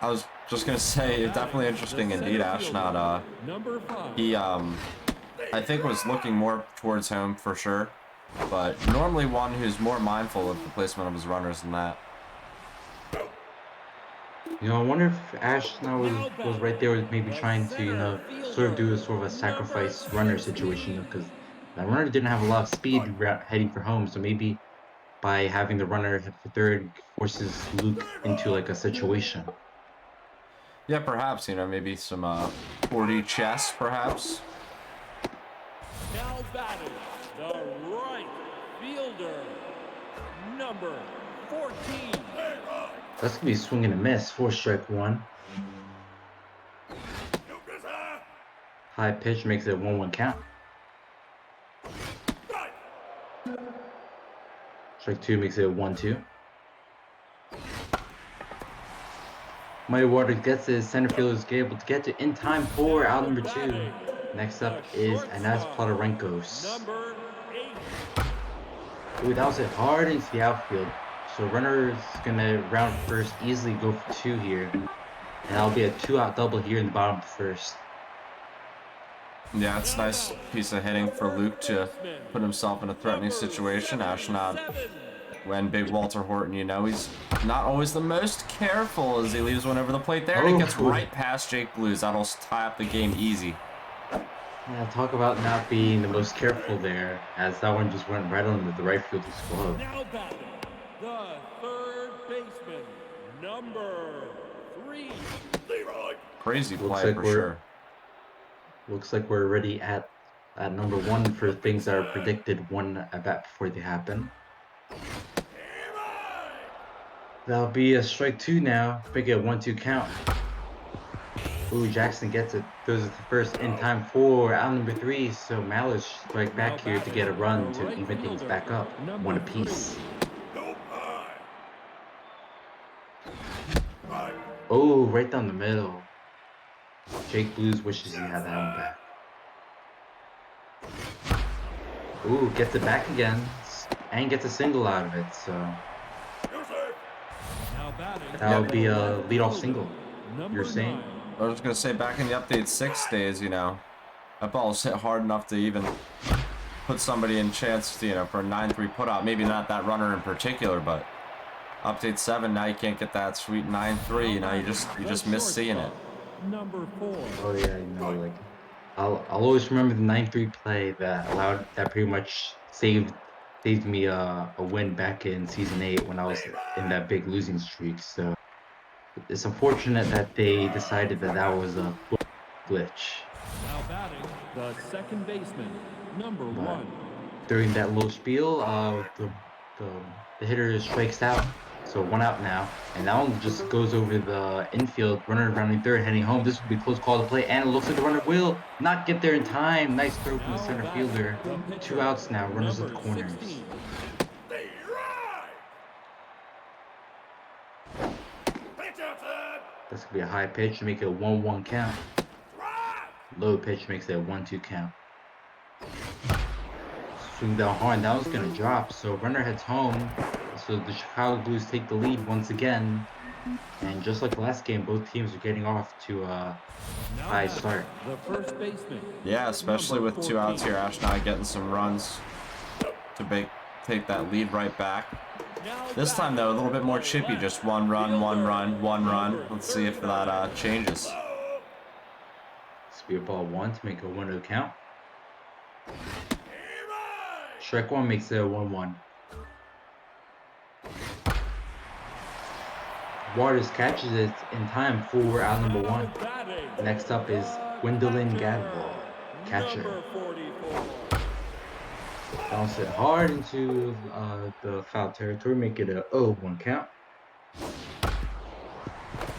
I was just gonna say, definitely interesting indeed. Ashnod, he I think was looking more towards home for sure, but normally one who's more mindful of the placement of his runners than that. You know, I wonder if Ashnod was right there, was maybe trying to, you know, sort of do a sort of a sacrifice runner situation, because that runner didn't have a lot of speed heading for home, so maybe by having the runner hit for third forces Luke into like a situation. Yeah, perhaps, you know, maybe some 40 chess, perhaps. Now batting, the right fielder, number 14. That's gonna be swing and a miss for strike one. High pitch makes it a 1-1 count. Strike two makes it a 1-2. Muddy Waters gets it. Center fielder is able to get to in time for out number two. Next up is Anas Plotarenkos. Ooh, that was hit hard into the outfield. So runner is gonna round first, easily go for two here. And that'll be a 2-out double here in the bottom of the first. Yeah, it's a nice piece of hitting for Luke to put himself in a threatening situation. Ashnod, when big Walter Horton, you know, he's not always the most careful as he leaves one over the plate there. And it gets right past Jake Blues. That'll tie up the game easy. Yeah, talk about not being the most careful there, as that one just went right under the right fielder's glove. Now batting, the third baseman, number 3. Crazy Looks play like for we're- sure. Looks like we're already at number one for things that are predicted one at bat before they happen. That'll be a strike two now. Make it a 1-2 count. Ooh, Jackson gets it. Throws it to first in time for out number three. So Mallard strike back here to get a run to even things back up. One apiece. Oh, right down the middle. Jake Blues wishes he had that one back. Ooh, gets it back again. And gets a single out of it. So Now batting, that'll be a leadoff single. number You're saying? 9. I was gonna say, back in the update 6 days, you know, that ball's hit hard enough to even put somebody in chance, you know, for a 9-3 putout. Maybe not that runner in particular, but update 7, now you can't get that sweet 9-3. You know, you just miss seeing it. Number 4. Oh yeah, you know, like I'll always remember the 9-3 play that pretty much saved me a win back in season 8 when I was in that big losing streak. So it's unfortunate that they decided that was a glitch. Now batting, the second baseman, number 1. During that little spiel, the hitter strikes out, so 1 out now, and that one just goes over the infield. Runner rounding third, heading home. This will be a close call to play, and it looks like the runner will not get there in time. Nice throw from the center fielder. 2 outs now. Runners at the corners. 16. That's gonna be a high pitch to make it a 1-1 count. Low pitch makes it a 1-2 count. Swing down hard, that was gonna drop. So runner heads home. So the Chicago Blues take the lead once again. And just like last game, both teams are getting off to a high start. The first baseman. Yeah, especially with 2 outs here, Ashnod getting some runs to take that lead right back. This time, though, a little bit more chippy. Just 1 run, 1 run, 1 run. Let's see if that changes. Speed ball 1 to make a 1-0 count. Strike 1 makes it a 1-1. Waters catches it in time for out number 1. Next up is Gwendolyn Gadwall, catcher. Number 44. Bounce it hard into the foul territory, make it a 0-1 count.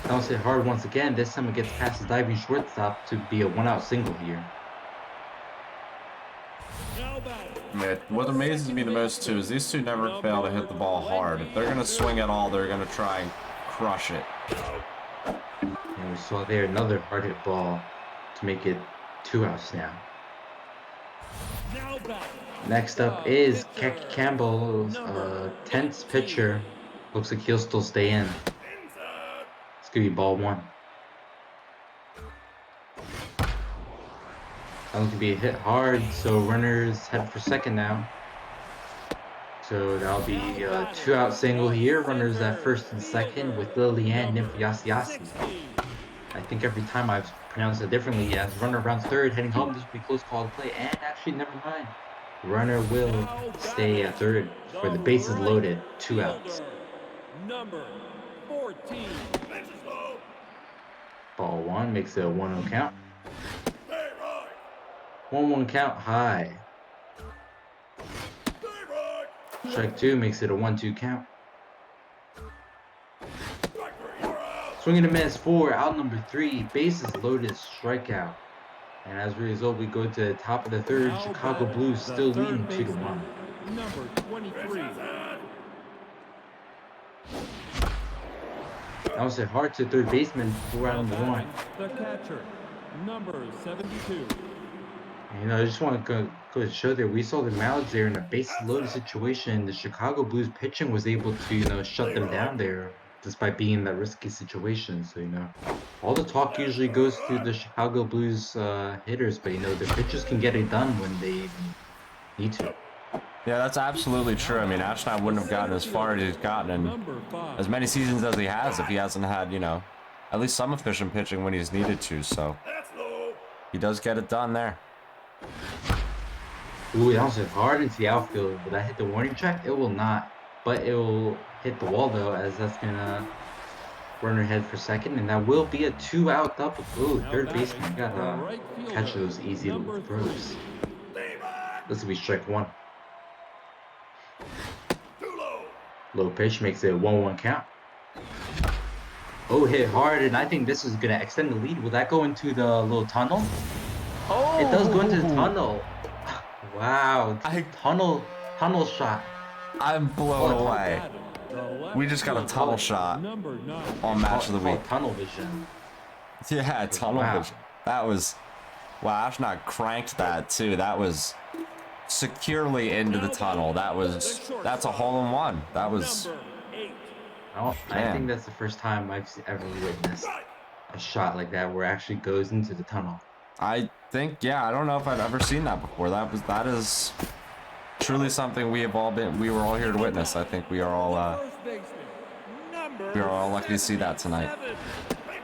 Bounce it hard once again. This time it gets past the diving shortstop to be a 1-out single here. Now batting. Yeah, what amazes me the most, too, is these two never fail to hit the ball hard. If they're going to swing at all, they're going to try and crush it. And we saw there another hard hit ball to make it 2 outs now. Now batting. Next up is Keki Campbell, tense pitcher. Looks like he'll still stay in. It's gonna be ball 1. That one's gonna be hit hard, so runners head for second now. So that'll be a 2-out single here. Runners at first and second with Liliane Nymphiasiasi. I think every time I've pronounced it differently. As runner rounds third, heading home. This will be close call to play. And actually, never mind. Runner will stay at third for the bases loaded. 2 outs. Number 14. Ball 1 makes it a 1-0 count. 1-1 count high. Strike 2 makes it a 1-2 count. Swing and a miss for out number 3. Bases loaded, strikeout. And as a result, we go to the top of the third. Now Chicago batting, Blues the still third leading 2-1. baseman, number 23. That was hit hard to third baseman for out number 1. The catcher, number 72. And I just want to go to show that we saw the Mouths there in a base loaded situation. The Chicago Blues pitching was able to, shut them down there despite being in that risky situation. So, all the talk usually goes through the Chicago Blues hitters, but, the pitchers can get it done when they need to. Yeah, that's absolutely true. I mean, Ashnod wouldn't have gotten as far as he's gotten in as many seasons as he has if he hasn't had, at least some efficient pitching when he's needed to. So he does get it done there. Ooh, that was hit hard into the outfield. Will that hit the warning track? It will not. But it will hit the wall, though, as that's going to runner head for second. And that will be a 2-out double. Ooh, third baseman. Got to catch those easy throws. This will be strike 1. Low pitch makes it a 1-1 count. Oh, hit hard, and I think this is going to extend the lead. Will that go into the little tunnel? Oh! It does go into the tunnel. Wow. Tunnel shot. I'm blown away. We just got a tunnel shot on match of the week. Tunnel vision. Yeah, tunnel vision. That was... Wow, Ashnod cranked that, too. That was securely into the tunnel. That's a hole-in-one. That was... I think that's the first time I've ever witnessed a shot like that where it actually goes into the tunnel. I think, yeah, I don't know if I've ever seen that before. That is truly something we were all here to witness. I think we are all lucky to see that tonight.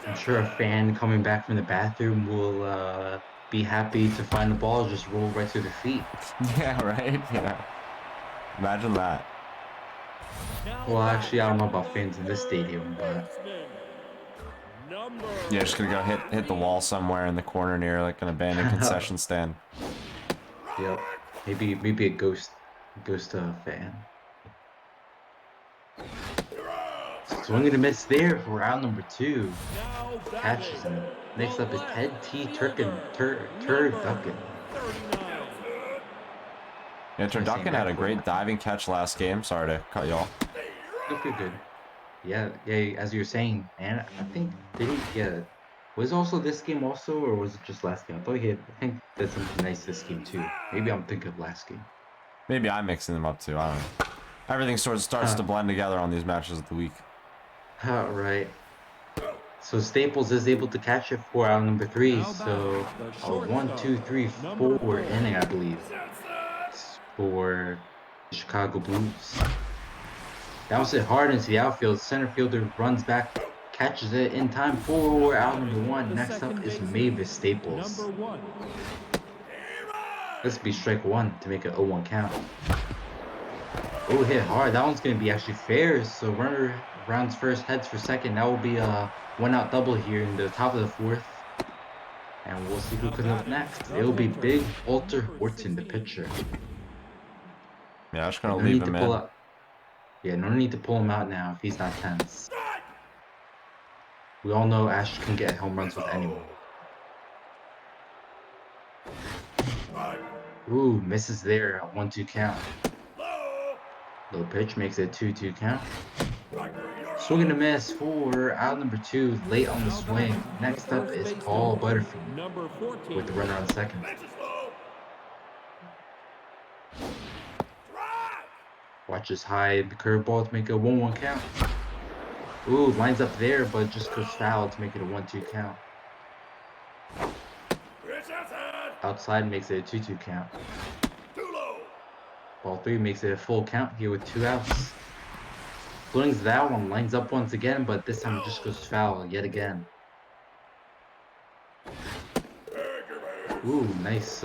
I'm sure a fan coming back from the bathroom will be happy to find the ball just roll right through their feet. Yeah, right? Yeah. Imagine that. Well, actually, I don't know about fans in this stadium, but... Yeah, just gonna go hit the wall somewhere in the corner near like an abandoned concession stand. Yep. Maybe a ghost fan. Swing and a miss there for round number 2. Catches him. Next up is Ted T. Turducken. Yeah, Turducken had a great diving catch last game. Sorry to cut you off. Good. Yeah, as you were saying, and I think was also this game also, or was it just last game? I think did something nice this game too. Maybe I'm thinking of last game. Maybe I'm mixing them up too. I don't know. Everything sort of starts to blend together on these matches of the week. All right. So Staples is able to catch it for out number 3. So a 1, 2, 3, 4 inning, I believe, for the Chicago Blues. Bounce it hard into the outfield. Center fielder runs back, catches it in time for out number 1. Next up is Mavis Staples. This will be strike 1 to make it 0-1 count. Oh, hit hard. That one's going to be actually fair. So runner rounds first, heads for second. That will be a 1-out double here in the top of the 4th. And we'll see who comes up next. It will be Big Walter Horton, the pitcher. Yeah, I'm just going to leave him in. Yeah, no need to pull him out now if he's not tense. We all know Ash can get home runs with anyone. Ooh, misses there. A 1-2 count. Low pitch makes it a 2-2 count. Swing and a miss for out number 2, late on the swing. Next up is Paul Butterfield with the runner on second. Watches high the curveball to make a 1-1 count. Ooh, lines up there, but just goes foul to make it a 1-2 count. Outside makes it a 2-2 count. Ball 3 makes it a full count here with 2 outs. Swings that one, lines up once again, but this time it just goes foul yet again. Ooh, nice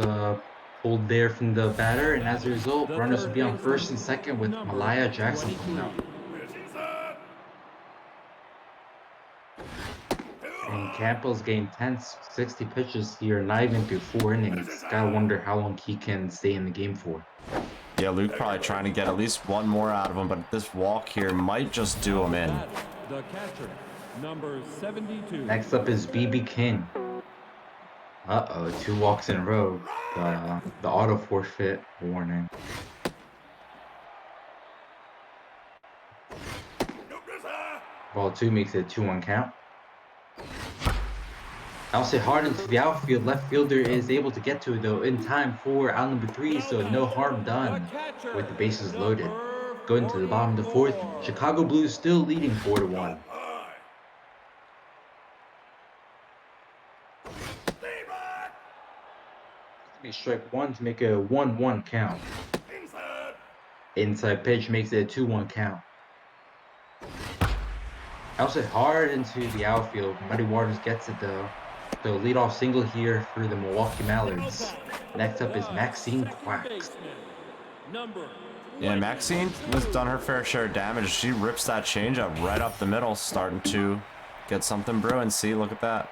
hold there from the batter, and as a result, runners will be on first and second with Malaya Jackson coming out. And Campbell's game tense, 60 pitches here, not even through 4 innings. Gotta wonder how long he can stay in the game for. Yeah, Luke probably trying to get at least one more out of him, but this walk here might just do him in. The catcher, Number 72. Next up is BB King. Uh-oh, 2 walks in a row. The auto forfeit warning. Ball 2 makes it a 2-1 count. I'll say hard into the outfield. Left fielder is able to get to it though in time for out number 3, so no harm done with the bases loaded. Going to the bottom of the 4th, Chicago Blues still leading 4-1. Strike 1 to make it a 1-1 count. Inside pitch makes it a 2-1 count. Also hard into the outfield. Muddy Waters gets it though. So leadoff single here for the Milwaukee Mallards. Next up is Maxine Quacks. Yeah, Maxine has done her fair share of damage. She rips that changeup right up the middle, starting to get something brewing. See, look at that.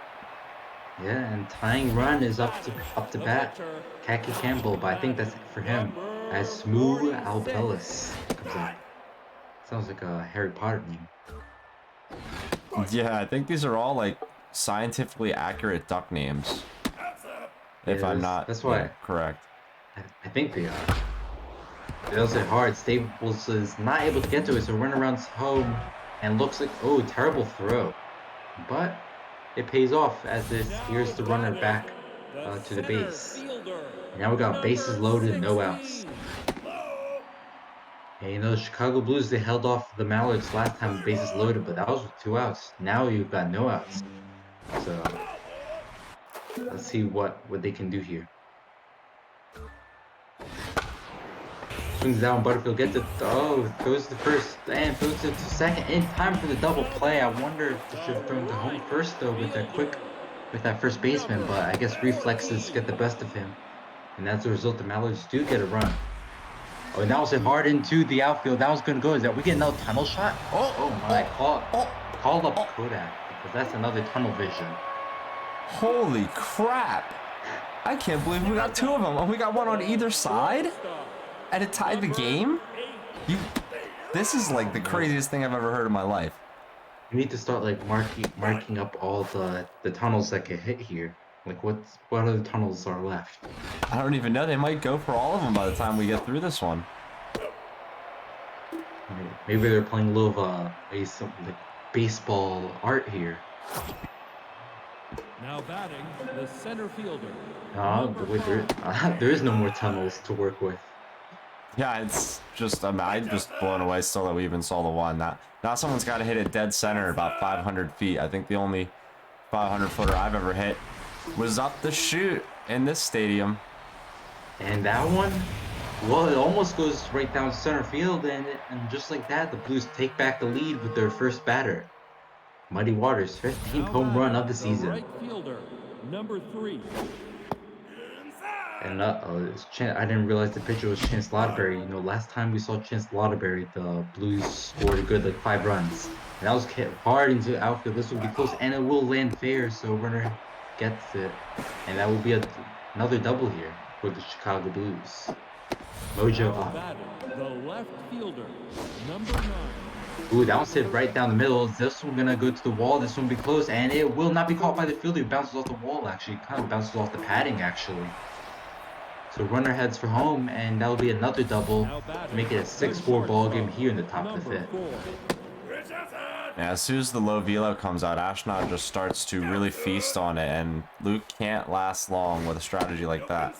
Yeah, and tying run is up to bat. Kaki Campbell, but I think that's it for him. As Smooth Alpelis comes out. Sounds like a Harry Potter name. Yeah, I think these are all like scientifically accurate duck names. If I'm not correct. I think they are. They also hard. Staples is not able to get to it, so runaround's home and looks like, oh, terrible throw. But it pays off as this here's the runner back to the base. And now we got bases loaded, no outs. And you know, the Chicago Blues, they held off the Mallards last time with bases loaded, but that was with 2 outs. Now you've got no outs. So let's see what they can do here. Swings down, Butterfield gets it. Oh, goes to first and throws it to second in time for the double play. I wonder if they should have thrown to home first though with that first baseman, but I guess reflexes get the best of him. And as a result, the Mallards do get a run. Oh, and that was hard into the outfield. That was gonna go. Is that we get another tunnel shot? Oh my! Call up Kodak because that's another tunnel vision. Holy crap! I can't believe we got 2 of them. Oh, we got one on either side, and it tied the game. This is like the craziest thing I've ever heard in my life. You need to start like marking up all the tunnels that get hit here. Like what other tunnels are left? I don't even know. They might go for all of them by the time we get through this one. Maybe they're playing a little some like baseball art here. Now batting, the center fielder. Wait, there is no more tunnels to work with. Yeah, it's just I'm just blown away still that we even saw the one. Now someone's got to hit it dead center about 500 feet. I think the only 500 footer I've ever hit was up the chute in this stadium. And that one, well, it almost goes right down center field, and just like that, the Blues take back the lead with their first batter. Muddy Waters, 15th home run of the season. Right fielder, number 3. And I didn't realize the pitcher was Chance Lauderberry. You know, last time we saw Chance Lauderberry, the Blues scored a good like 5 runs. And that was hit hard into the outfield. This will be close, and it will land fair, so runner gets it. And that will be another double here for the Chicago Blues. Mojo up. The left fielder, number 9. Ooh, that one's hit right down the middle. This one gonna go to the wall. This one will be close, and it will not be caught by the fielder. It bounces off the wall, actually. It kind of bounces off the padding, actually. So runner heads for home, and that'll be another double to make it a 6-4 ball game here in the top of the 5th. Yeah, as soon as the low velo comes out, Ashnod just starts to really feast on it, and Luke can't last long with a strategy like that.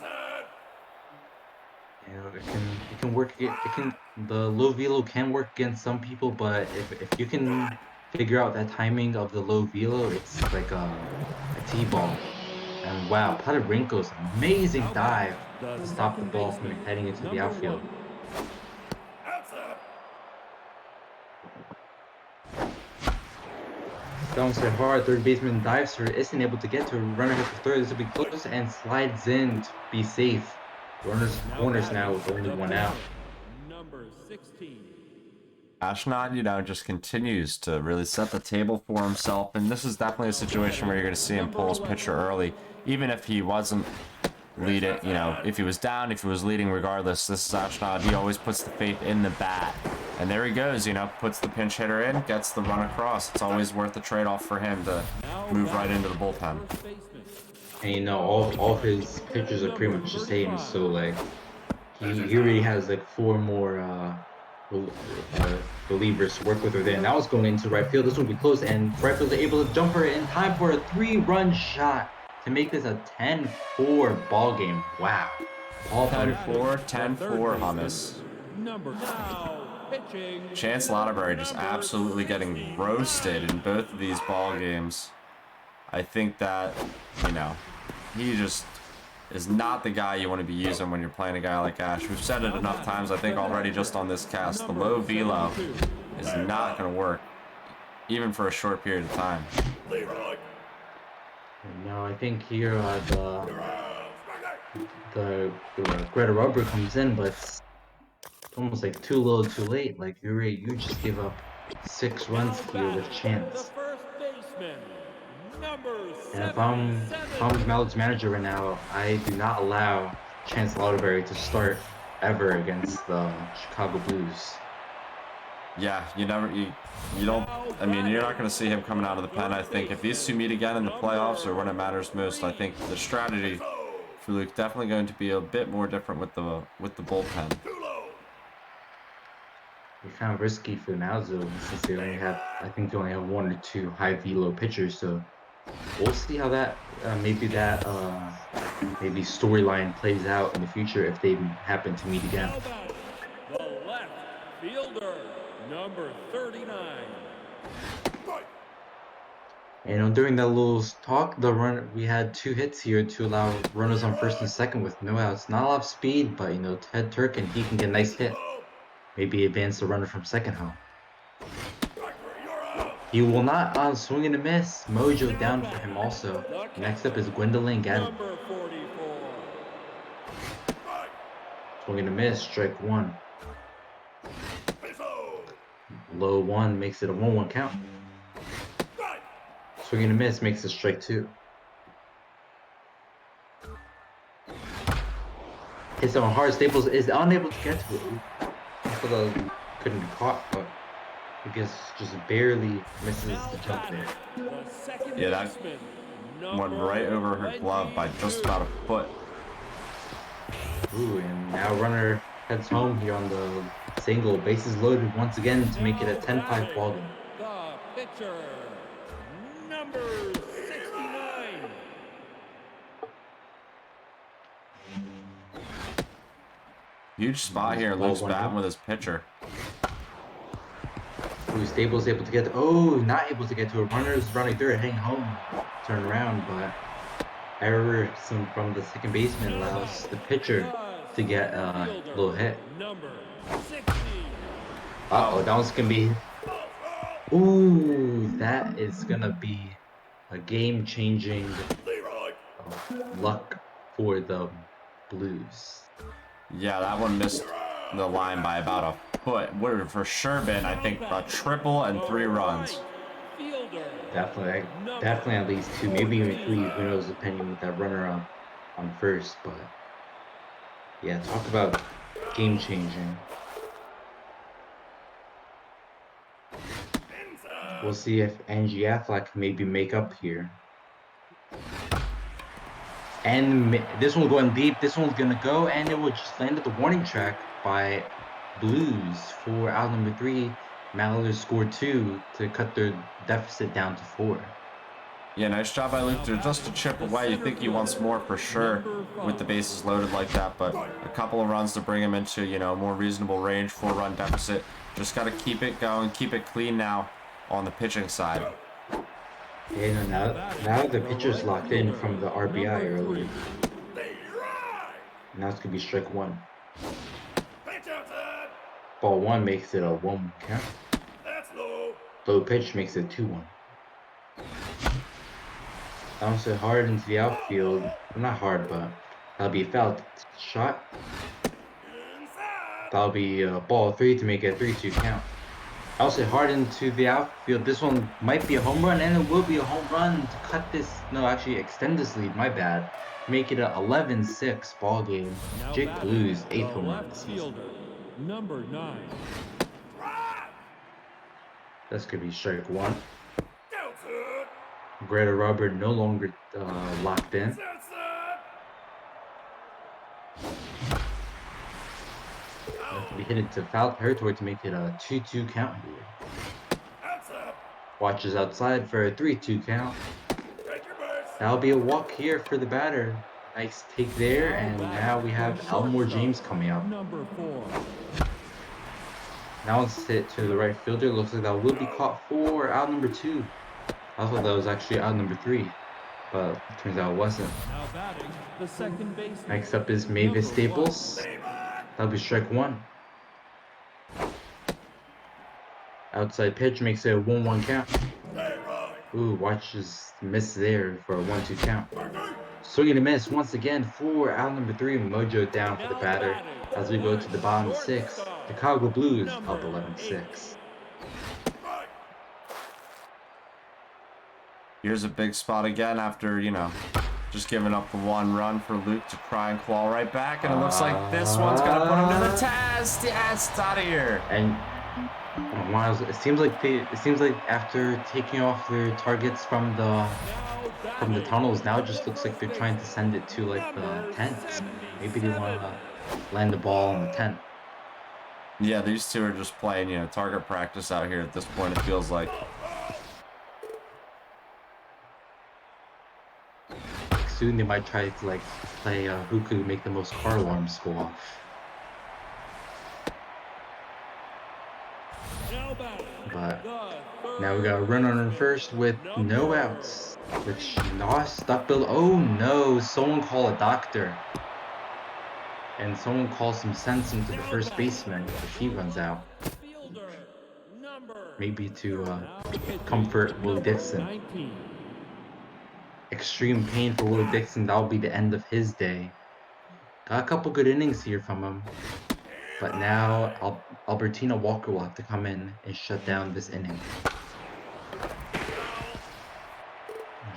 You know, it can work. The low velo can work against some people, but if you can figure out that timing of the low velo, it's like a T-ball. And wow, Potarenko's amazing dive to stop the ball from heading into the outfield. Bounce it hard, third baseman dives for it, isn't able to get to it. Runner hits for third, this will be close and slides in to be safe. Runners corners now with only 1 out. Number 16. Ashnod, you know, just continues to really set the table for himself, and this is definitely a situation where you're going to see him pull his pitcher early, even if he wasn't leading, you know, if he was down, if he was leading, regardless. This is Ashnod. He always puts the faith in the bat, And there he goes, you know, puts the pinch hitter in, gets the run across. It's always worth the trade-off for him to move right into the bullpen. And you know, all of his pitchers are pretty much the same. So like, he already has like 4 more relievers to work with her there. Now it's going into right field. This will be close, and right field is able to jump her in time for a 3-run shot to make this a 10-4 ball game. Wow. All 10-4, 10-4, hummus. Number now, pitching. Chance Lottaberry just absolutely getting roasted in both of these ball games. I think that, you know, he just is not the guy you want to be using when you're playing a guy like Ash. We've said it enough times, I think, already just on this cast. The low velo is not going to work, even for a short period of time. No, I think here the Greta Rubber comes in, but it's almost like too little, too late. Like you just give up 6 runs here with Chance. And if I'm Malik's manager right now, I do not allow Chance Lottaberry to start ever against the Chicago Blues. Yeah, you don't, I mean, you're not going to see him coming out of the pen. I think if these two meet again in the playoffs or when it matters most, I think the strategy for Luke definitely going to be a bit more different with the bullpen. It's kind of risky for Malzo since they only have, I think they only have 1 or 2 high velo pitchers, so we'll see how that maybe storyline plays out in the future if they happen to meet again. The left fielder, number 39. And during that little talk, we had 2 hits here to allow runners on first and second with no outs. Not a lot of speed, but you know, Ted Turkin, he can get a nice hit. Maybe advance the runner from second home. He will not swing and a miss. Mojo down for him also. Next up is Gwendolyn Gadden. Number 44. Swing and a miss, strike 1. Low 1 makes it a 1-1 count. Swing and a miss makes it strike 2. Hits on hard. Staples is unable to get to it. I thought that couldn't be caught, but I guess just barely misses the jump there. Yeah, that went right over her glove by just about a foot. Ooh, and now runner heads home here on the single. Bases loaded once again to make it a 10-5 ball game. The pitcher, number 69. Huge spot here. Luke's batting with his pitcher. Ooh, Staples able to get not able to get to it. Runners running third, heading home. Turn around, but error from the second baseman allows the pitcher to get a little hit. Number 60. Uh-oh, that one's gonna be... Ooh, that is gonna be a game-changing luck for the Blues. Yeah, that one missed the line by about a foot. Would have for sure been, I think, a triple and 3 runs. Definitely at least 2, maybe even 3. Who knows, depending with that runner on first. But yeah, talk about game-changing. We'll see if Angie Affleck can maybe make up here. And this one's going deep. This one's gonna go, and it will just land at the warning track by Blues for out number 3. Mariners scored 2 to cut their deficit down to 4. Yeah, nice job by Luke. They're just a chip away. You think he wants more for sure with the bases loaded like that, but a couple of runs to bring him into, you know, more reasonable range, 4-run deficit. Just got to keep it going, keep it clean now on the pitching side. Yeah, now the pitcher's locked in from the RBI earlier. Now it's gonna be strike 1. Ball 1 makes it a 1 count. Low pitch makes it 2-1. Bounce it hard into the outfield. Well, not hard, but that'll be a foul shot. That'll be ball 3 to make it a 3-2 count. I'll say hard into the outfield. This one might be a home run, and it will be a home run to cut this. No, actually extend this lead. My bad. Make it a 11-6 ball game. Jake Blues 8 home runs. Fielder, number 9. That's gonna be strike one. Greta Robert no longer locked in. That's gonna be hit into foul territory to make it a 2-2 count here. Watches outside for a 3-2 count. That'll be a walk here for the batter. Nice take there, and now we have Elmore James coming up. Number 4. Now it's hit to the right fielder. Looks like that will be caught for out number 2. I thought that was actually out number 3, but it turns out it wasn't. Now batting, the second baseman. Next up is Mavis Staples. That'll be strike one. Outside pitch makes it a 1-1 count. Ooh, watches miss there for a 1-2 count. Swing and a miss once again for out number 3. Mojo down for the batter as we go to the bottom 6. Chicago Blues up 11-6. Here's a big spot again after, you know, just giving up the 1 run for Luke to try and claw right back. And it looks like this one's going to put him to the test. Yes, it's out of here. And Miles, it seems like after taking off their targets from the tunnels, now it just looks like they're trying to send it to like the tent. Maybe they want to land the ball in the tent. Yeah, these two are just playing, you know, target practice out here at this point, it feels like. Soon they might try to like play who could make the most car alarms go off. But now we got a run on first with no outs. Which stuck Bill. Oh no! Someone call a doctor. And someone calls some sense into the first baseman if he runs out. Maybe to comfort Willie Dixon. Extreme pain for Willie Dixon. That'll be the end of his day. Got a couple good innings here from him. But now Albertina Walker will have to come in and shut down this inning.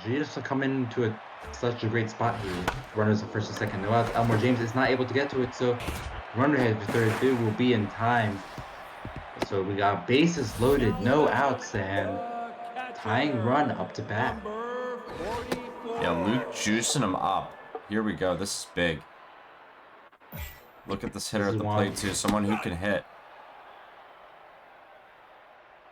She just to come into such a great spot here. Runners at first and second. No outs. Elmore James is not able to get to it, so runner head for third through will be in time. So we got bases loaded, no outs, and tying run up to bat. Yeah, Luke juicing him up. Here we go. This is big. Look at this hitter at the plate, too. Someone who can hit.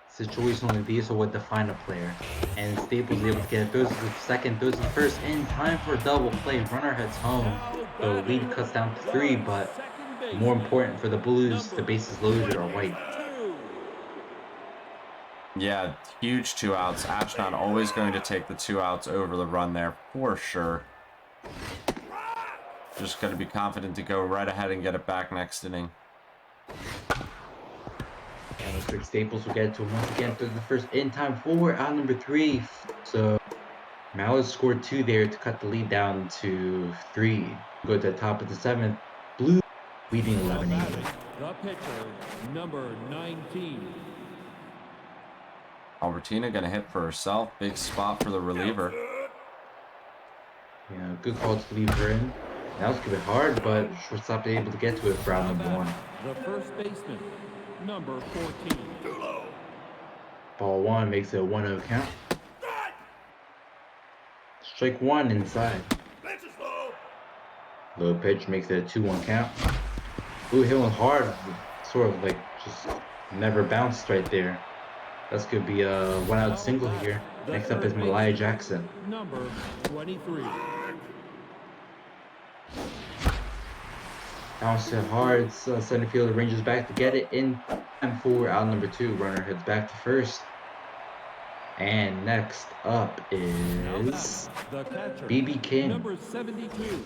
Situations like these are what define a player. And Staples is able to get it. Throws to the second, throws to the first. In time for a double play. Runner heads home. The lead cuts down to 3, but more important for the Blues, the bases loaded are white. Yeah, huge 2 outs. Ashnod always going to take the 2 outs over the run there, for sure. Just got to be confident to go right ahead and get it back next inning. And looks like Staples will get it to him once again through the first in time for out number 3. So Mallard scored 2 there to cut the lead down to 3. Go to the top of the 7th. Blue leading 11-8. The pitcher, number 19. Albertina going to hit for herself. Big spot for the reliever. Yeah, good call to leave her in. That was a bit hard, but shortstop able to get to it for round number 1. The first baseman, number 14. Ball 1 makes it a 1-0 count. Strike 1 inside. Low pitch makes it a 2-1 count. Ooh, hit one hard. Sort of like just never bounced right there. That's going to be a 1-out single here. Next up is Malaya Jackson. Number 23. Bounce it hard. Center fielder ranges back to get it in time for out number 2. Runner heads back to first. And next up is The catcher, BB King. number 72.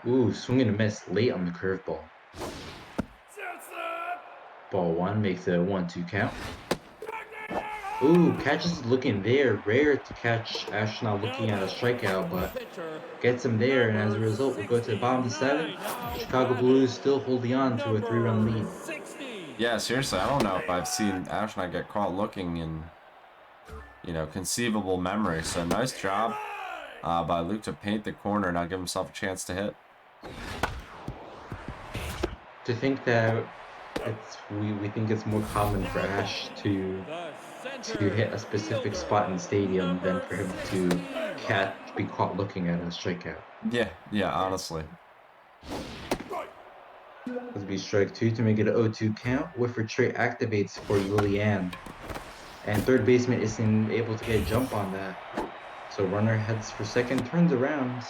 Ooh, swing and a miss late on the curveball. Ball 1 makes it a 1-2 count. Ooh, catches looking there. Rare to catch Ashnod looking at a strikeout, but gets him there, and as a result, we'll go to the bottom of the 7th. Chicago Blues still holding on to a 3-run lead. Yeah, seriously, I don't know if I've seen Ashnod get caught looking in, you know, conceivable memory. So nice job by Luke to paint the corner and not give himself a chance to hit. to think that we think it's more common for Ash to hit a specific spot in the stadium than for him to be caught looking at a strikeout. Yeah, honestly. This will be strike 2 to make it an 0-2 count. Whiffer trait activates for Julian. And third baseman isn't able to get a jump on that. So runner heads for second, turns around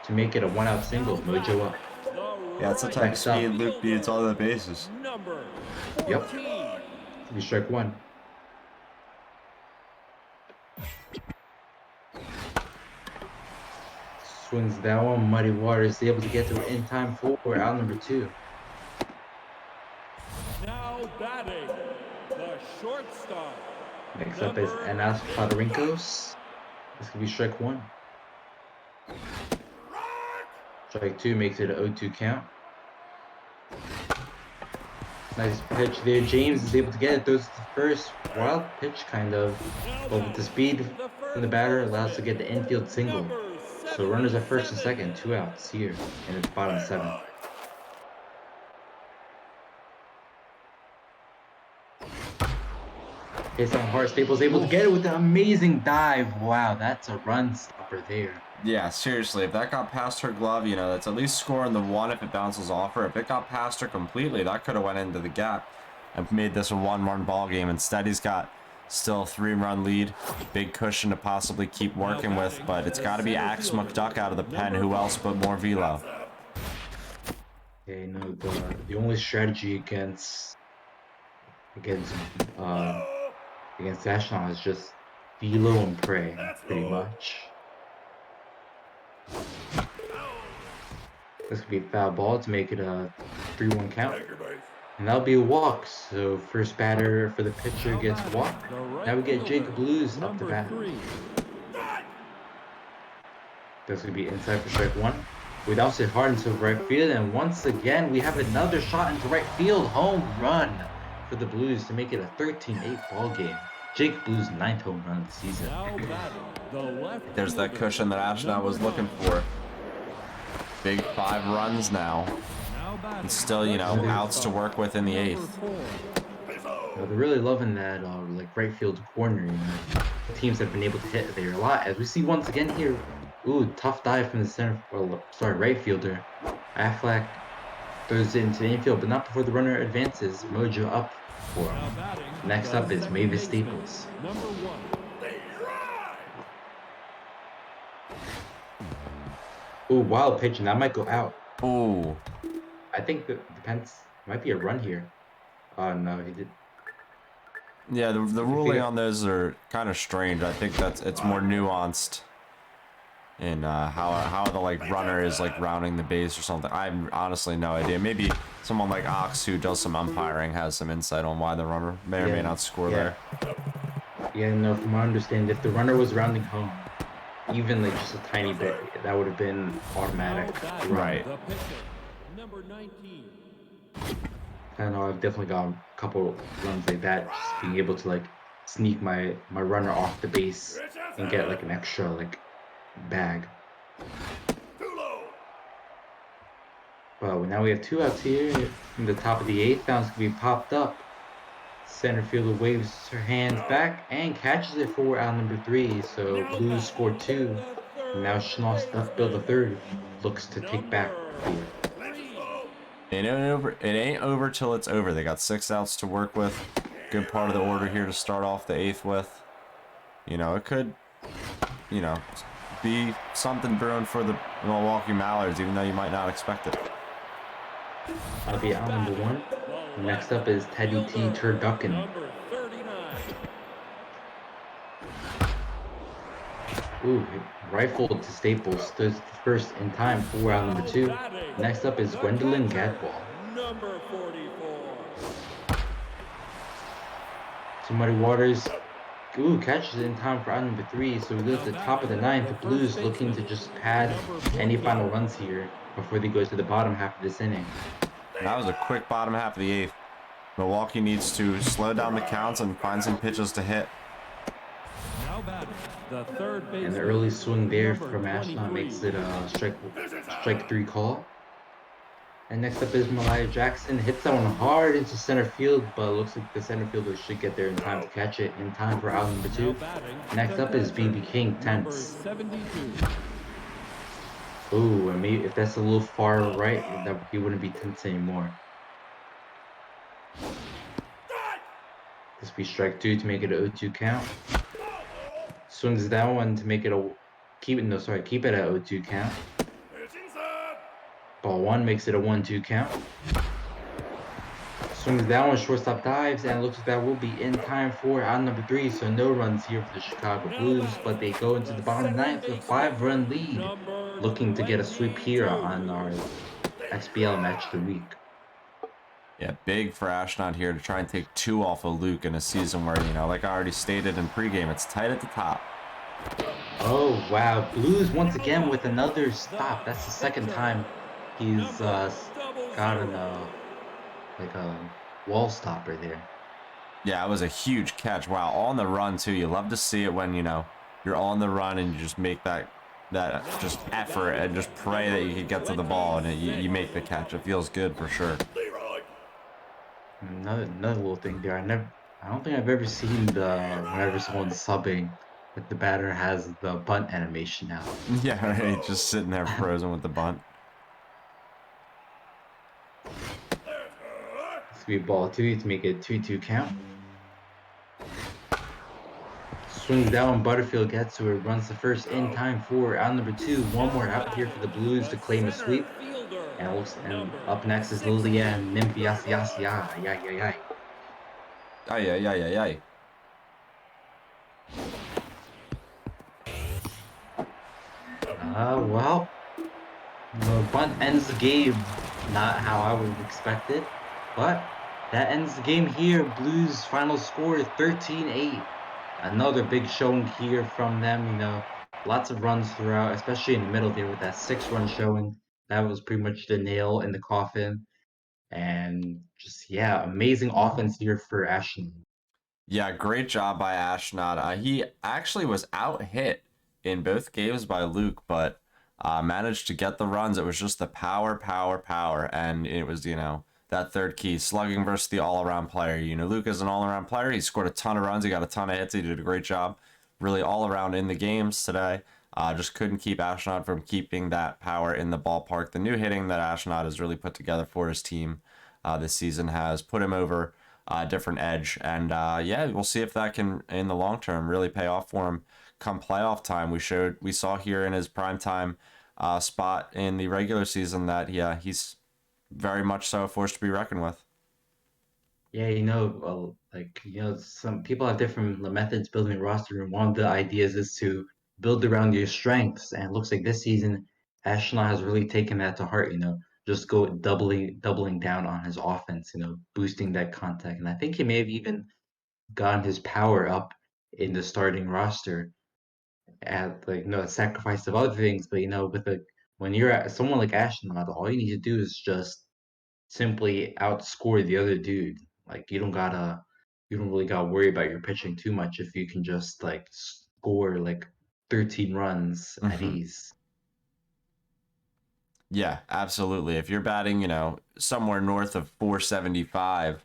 to make it a 1-out single. Mojo up. Yeah, it's a type of Next up. speed loop beats all the bases. Number Yep. 14. This will be strike 1. Swings that one. Muddy Waters able to get to it in time for out number 2. Now batting, the shortstop. Next up is Anas Padarinkos. This could be strike 1. Strike 2 makes it an 0-2 count. Nice pitch there. James is able to get it. Throws to the first. Wild pitch, kind of. But with the speed from the batter, allows to get the infield single. So runners at first and second, 2 outs here in the bottom 7. Hits on hard. Staples able to get it with an amazing dive. Wow, that's a run stopper there. Yeah, seriously, if that got past her glove, you know, that's at least scoring the 1 if it bounces off her. If it got past her completely, that could have went into the gap and made this a 1-run ball game. Instead, he's got still a 3-run lead, big cushion to possibly keep working with, but it's got to be Axe McDuck out of the pen. Who else but more velo? Okay, no, the only strategy against Ashnod is just velo and pray, pretty much. This could be a foul ball to make it a 3-1 count. And that'll be a walk. So first batter for the pitcher gets walked. Now we get Jake Blues up to bat. This could be inside for strike 1. Without it hard into right field, and once again we have another shot into right field. Home run for the Blues to make it a 13-8 ball game. Jake Blues' 9th home run of the season. There's that cushion that Ashnod was looking for. Big 5 runs now. And still, you know, outs to work with in the 8th. They're really loving that like right field corner. You know, teams have been able to hit there a lot. As we see once again here, ooh, tough dive from the right fielder. Affleck throws it into the infield, but not before the runner advances. Mojo up for him. Next up is Mavis Staples. Ooh, wild pitch, and that might go out. Ooh. I think that depends. Might be a run here. Oh no, he did. Yeah, the ruling on those are kind of strange. I think it's more nuanced in how the like runner is like rounding the base or something. I have honestly no idea. Maybe someone like Ox who does some umpiring has some insight on why the runner may or may not score there. Yeah, no, from my understanding, if the runner was rounding home, even like just a tiny bit, that would have been automatic. Right. Number 19. I know I've definitely got a couple runs like that, just being able to like sneak my runner off the base and get like an extra like bag. Well, now we have 2 outs here from the top of the 8th. Bounce can be popped up. Center fielder waves her hands back and catches it for out number 3. So Blues scored 2. Now Schnall Stuffbill the third looks to take back here. It ain't over till it's over. They got 6 outs to work with. Good part of the order here to start off the 8th with. You know, it could, you know, be something brewing for the Milwaukee Mallards, even though you might not expect it. That'll be out number 1. Next up is Teddy T. Turducken. Ooh, rifled to Staples. Does first in time for out number 2. Next up is Gwendolyn Gadwall. Number 44. To Muddy Waters. Ooh, catches it in time for out number 3. So we go to the top of the 9th. The Blues looking to just pad any final runs here before they go to the bottom half of this inning. That was a quick bottom half of the 8th. Milwaukee needs to slow down the counts and find some pitches to hit. Now batting, the third base. And the early swing there from Ashnod makes it a strike 3 call. And next up is Malaya Jackson. Hits that one hard into center field, but looks like the center fielder should get there in time to catch it in time for out number Now 2. batting, Next the up is catcher, BB King, number tense. 72. Ooh, and maybe if that's a little far right, that he wouldn't be tense anymore. This be strike 2 to make it a 0-2 count. Swings that one to make it a keep it at 0-2 count. Ball 1 makes it a 1-2 count. Swings that one, shortstop dives, and looks like that will be in time for out number 3. So no runs here for the Chicago Blues, but they go into the bottom of the ninth with a 5-run lead, Number looking to get a sweep here 22. on our XBL match of the week. Yeah, big for Ashnod here to try and take 2 off of Luke in a season where, like I already stated in pregame, it's tight at the top. Oh wow, Blues once again with another stop. That's the second time he's gotten a wall stopper there. Yeah, it was a huge catch. Wow, on the run too. You love to see it when, you're on the run and you just make that just effort and just pray that you can get to the ball and you make the catch. It feels good for sure. Another little thing there. I don't think I've ever seen whenever someone's subbing, that the batter has the bunt animation out. Yeah, right. Just sitting there frozen with the bunt. Sweet ball 2 to make it 2-2 count. Swings down, Butterfield gets to it, runs the first in time for out number 2. One more out here for the Blues to claim a sweep. And up next is Lilian Nimbiasiasia. Yay. Ay, ay, ay, ay, ay. Well, the bunt ends the game. Not how I would have expected, but that ends the game here. Blues final score 13-8. Another big showing here from them. Lots of runs throughout, especially in the middle there with that 6-run showing. That was pretty much the nail in the coffin. And just, yeah, amazing offense here for Ashton. Yeah, great job by Ashnod. He actually was out hit in both games by Luke, but managed to get the runs. It was just the power, and it was, that third key, slugging versus the all-around player. Luke is an all-around player. He scored a ton of runs. He got a ton of hits. He did a great job, really all around in the games today. Just couldn't keep Ashnod from keeping that power in the ballpark. The new hitting that Ashnod has really put together for his team this season has put him over a different edge. And yeah, we'll see if that can, in the long term, really pay off for him come playoff time. We saw here in his prime time spot in the regular season that, yeah, he's very much so a force to be reckoned with. Yeah, some people have different methods building a roster, and one of the ideas is to build around your strengths. And it looks like this season, Ashnod has really taken that to heart. Just go doubling down on his offense. Boosting that contact, and I think he may have even gotten his power up in the starting roster at sacrifice of other things. But when you're at someone like Ashnod, all you need to do is just simply outscore the other dude. Like you don't really gotta worry about your pitching too much if you can just score 13 runs at Mm-hmm. ease. Yeah, absolutely. If you're batting, somewhere north of 475,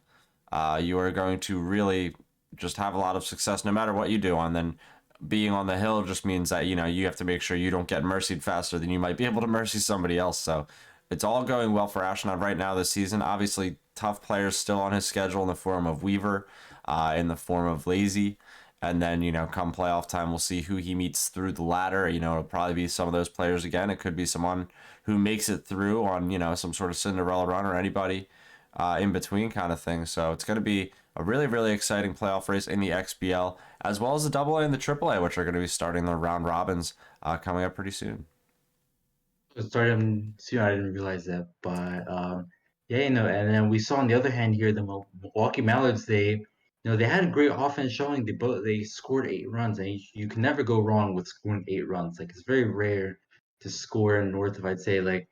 you are going to really just have a lot of success no matter what you do. And then being on the hill just means that, you have to make sure you don't get mercied faster than you might be able to mercy somebody else. So it's all going well for Ashnod right now this season. Obviously, tough players still on his schedule in the form of Weaver, in the form of Lazy. And then, come playoff time, we'll see who he meets through the ladder. It'll probably be some of those players again. It could be someone who makes it through on, some sort of Cinderella run or anybody in between kind of thing. So it's going to be a really, really exciting playoff race in the XBL, as well as the AA and the AAA, which are going to be starting the round robins coming up pretty soon. Started soon. I didn't realize that, but yeah, And then we saw on the other hand here the Milwaukee Mallards. They had a great offense showing. They scored 8 runs, and you can never go wrong with scoring 8 runs. It's very rare to score north of, I'd say,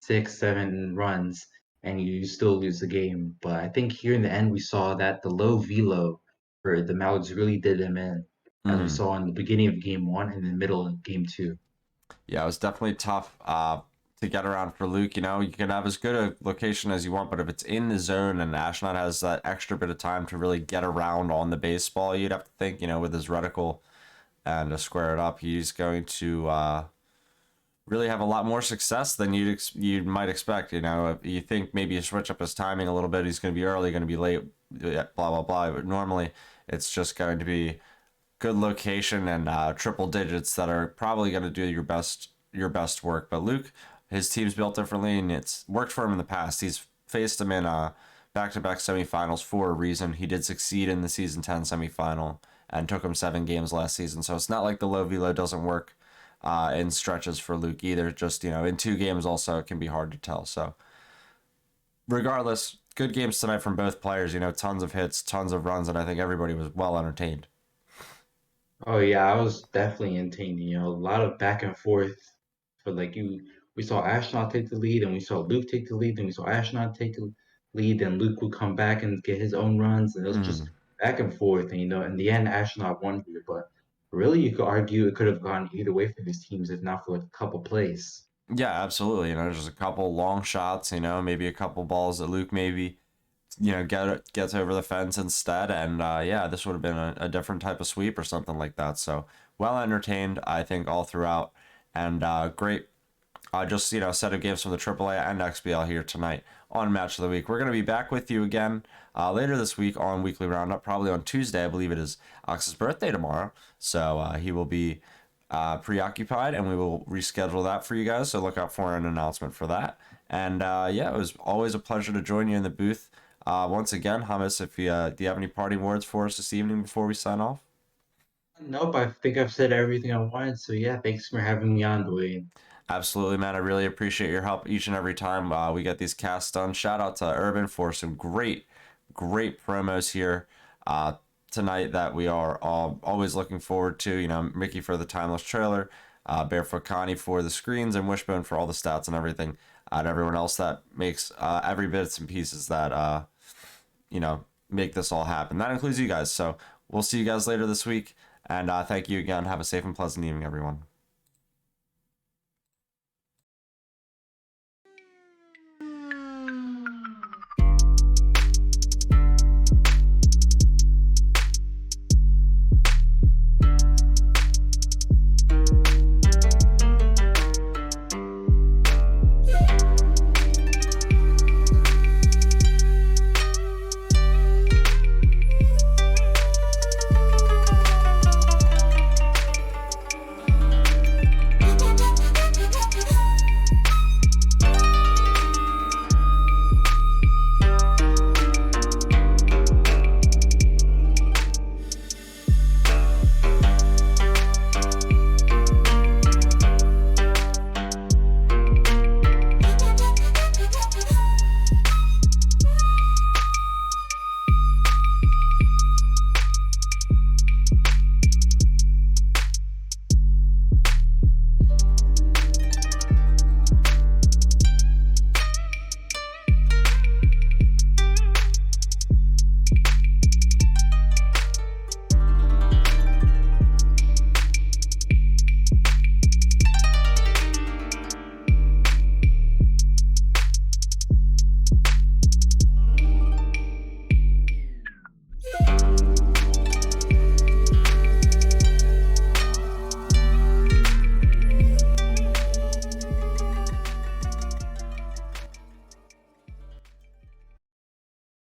6, 7 runs, and you still lose the game. But I think here in the end we saw that the low velo for the Mallards really did them in, as we Mm. saw in the beginning of game 1 and in the middle of game 2. Yeah, it was definitely tough to get around for Luke. You know, you can have as good a location as you want, but if it's in the zone and Ashnod has that extra bit of time to really get around on the baseball, you'd have to think, you know, with his reticle and to square it up, he's going to really have a lot more success than you might expect. You know, if you think maybe you switch up his timing a little bit, he's going to be early, going to be late, blah blah blah. But normally, it's just going to be good location and triple digits that are probably going to do your best work. But Luke, his team's built differently, and it's worked for him in the past. He's faced him in back-to-back semifinals for a reason. He did succeed in the season 10 semifinal and took him 7 games last season. So it's not like the low velo doesn't work in stretches for Luke either. Just, you know, in 2 games also it can be hard to tell. So regardless, good games tonight from both players. You know, tons of hits, tons of runs, and I think everybody was well entertained. Oh yeah, I was definitely entertained. A lot of back and forth. For we saw Ashnod take the lead, and we saw Luke take the lead, and we saw Ashnod take the lead, and Luke would come back and get his own runs, and it was just Mm. back and forth. And in the end, Ashnod won here, but really, you could argue it could have gone either way for these teams if not for like a couple plays. Yeah, absolutely. You know, there's a couple long shots, you know, maybe a couple balls that Luke maybe, you know, gets over the fence instead. And yeah, this would have been a different type of sweep or something like that. So well entertained, I think, all throughout. And great, just, you know, set of games from the AAA and XBL here tonight on Match of the Week. We're going to be back with you again later this week on Weekly Roundup, probably on Tuesday. I believe it is Ox's birthday tomorrow. So he will be preoccupied, and we will reschedule that for you guys. So look out for an announcement for that. And yeah, it was always a pleasure to join you in the booth. Once again, Hummus, if you do you have any parting words for us this evening before we sign off? Nope, I think I've said everything I wanted. So yeah, thanks for having me on, Dwayne. Absolutely, man. I really appreciate your help each and every time we get these casts done. Shout out to Urban for some great promos here tonight that we are always looking forward to. You know, Mickey for the timeless trailer, Barefoot Connie for the screens, and Wishbone for all the stats and everything, and everyone else that makes every bits and pieces that you know, make this all happen. That includes you guys. So we'll see you guys later this week, and thank you again. Have a safe and pleasant evening, everyone.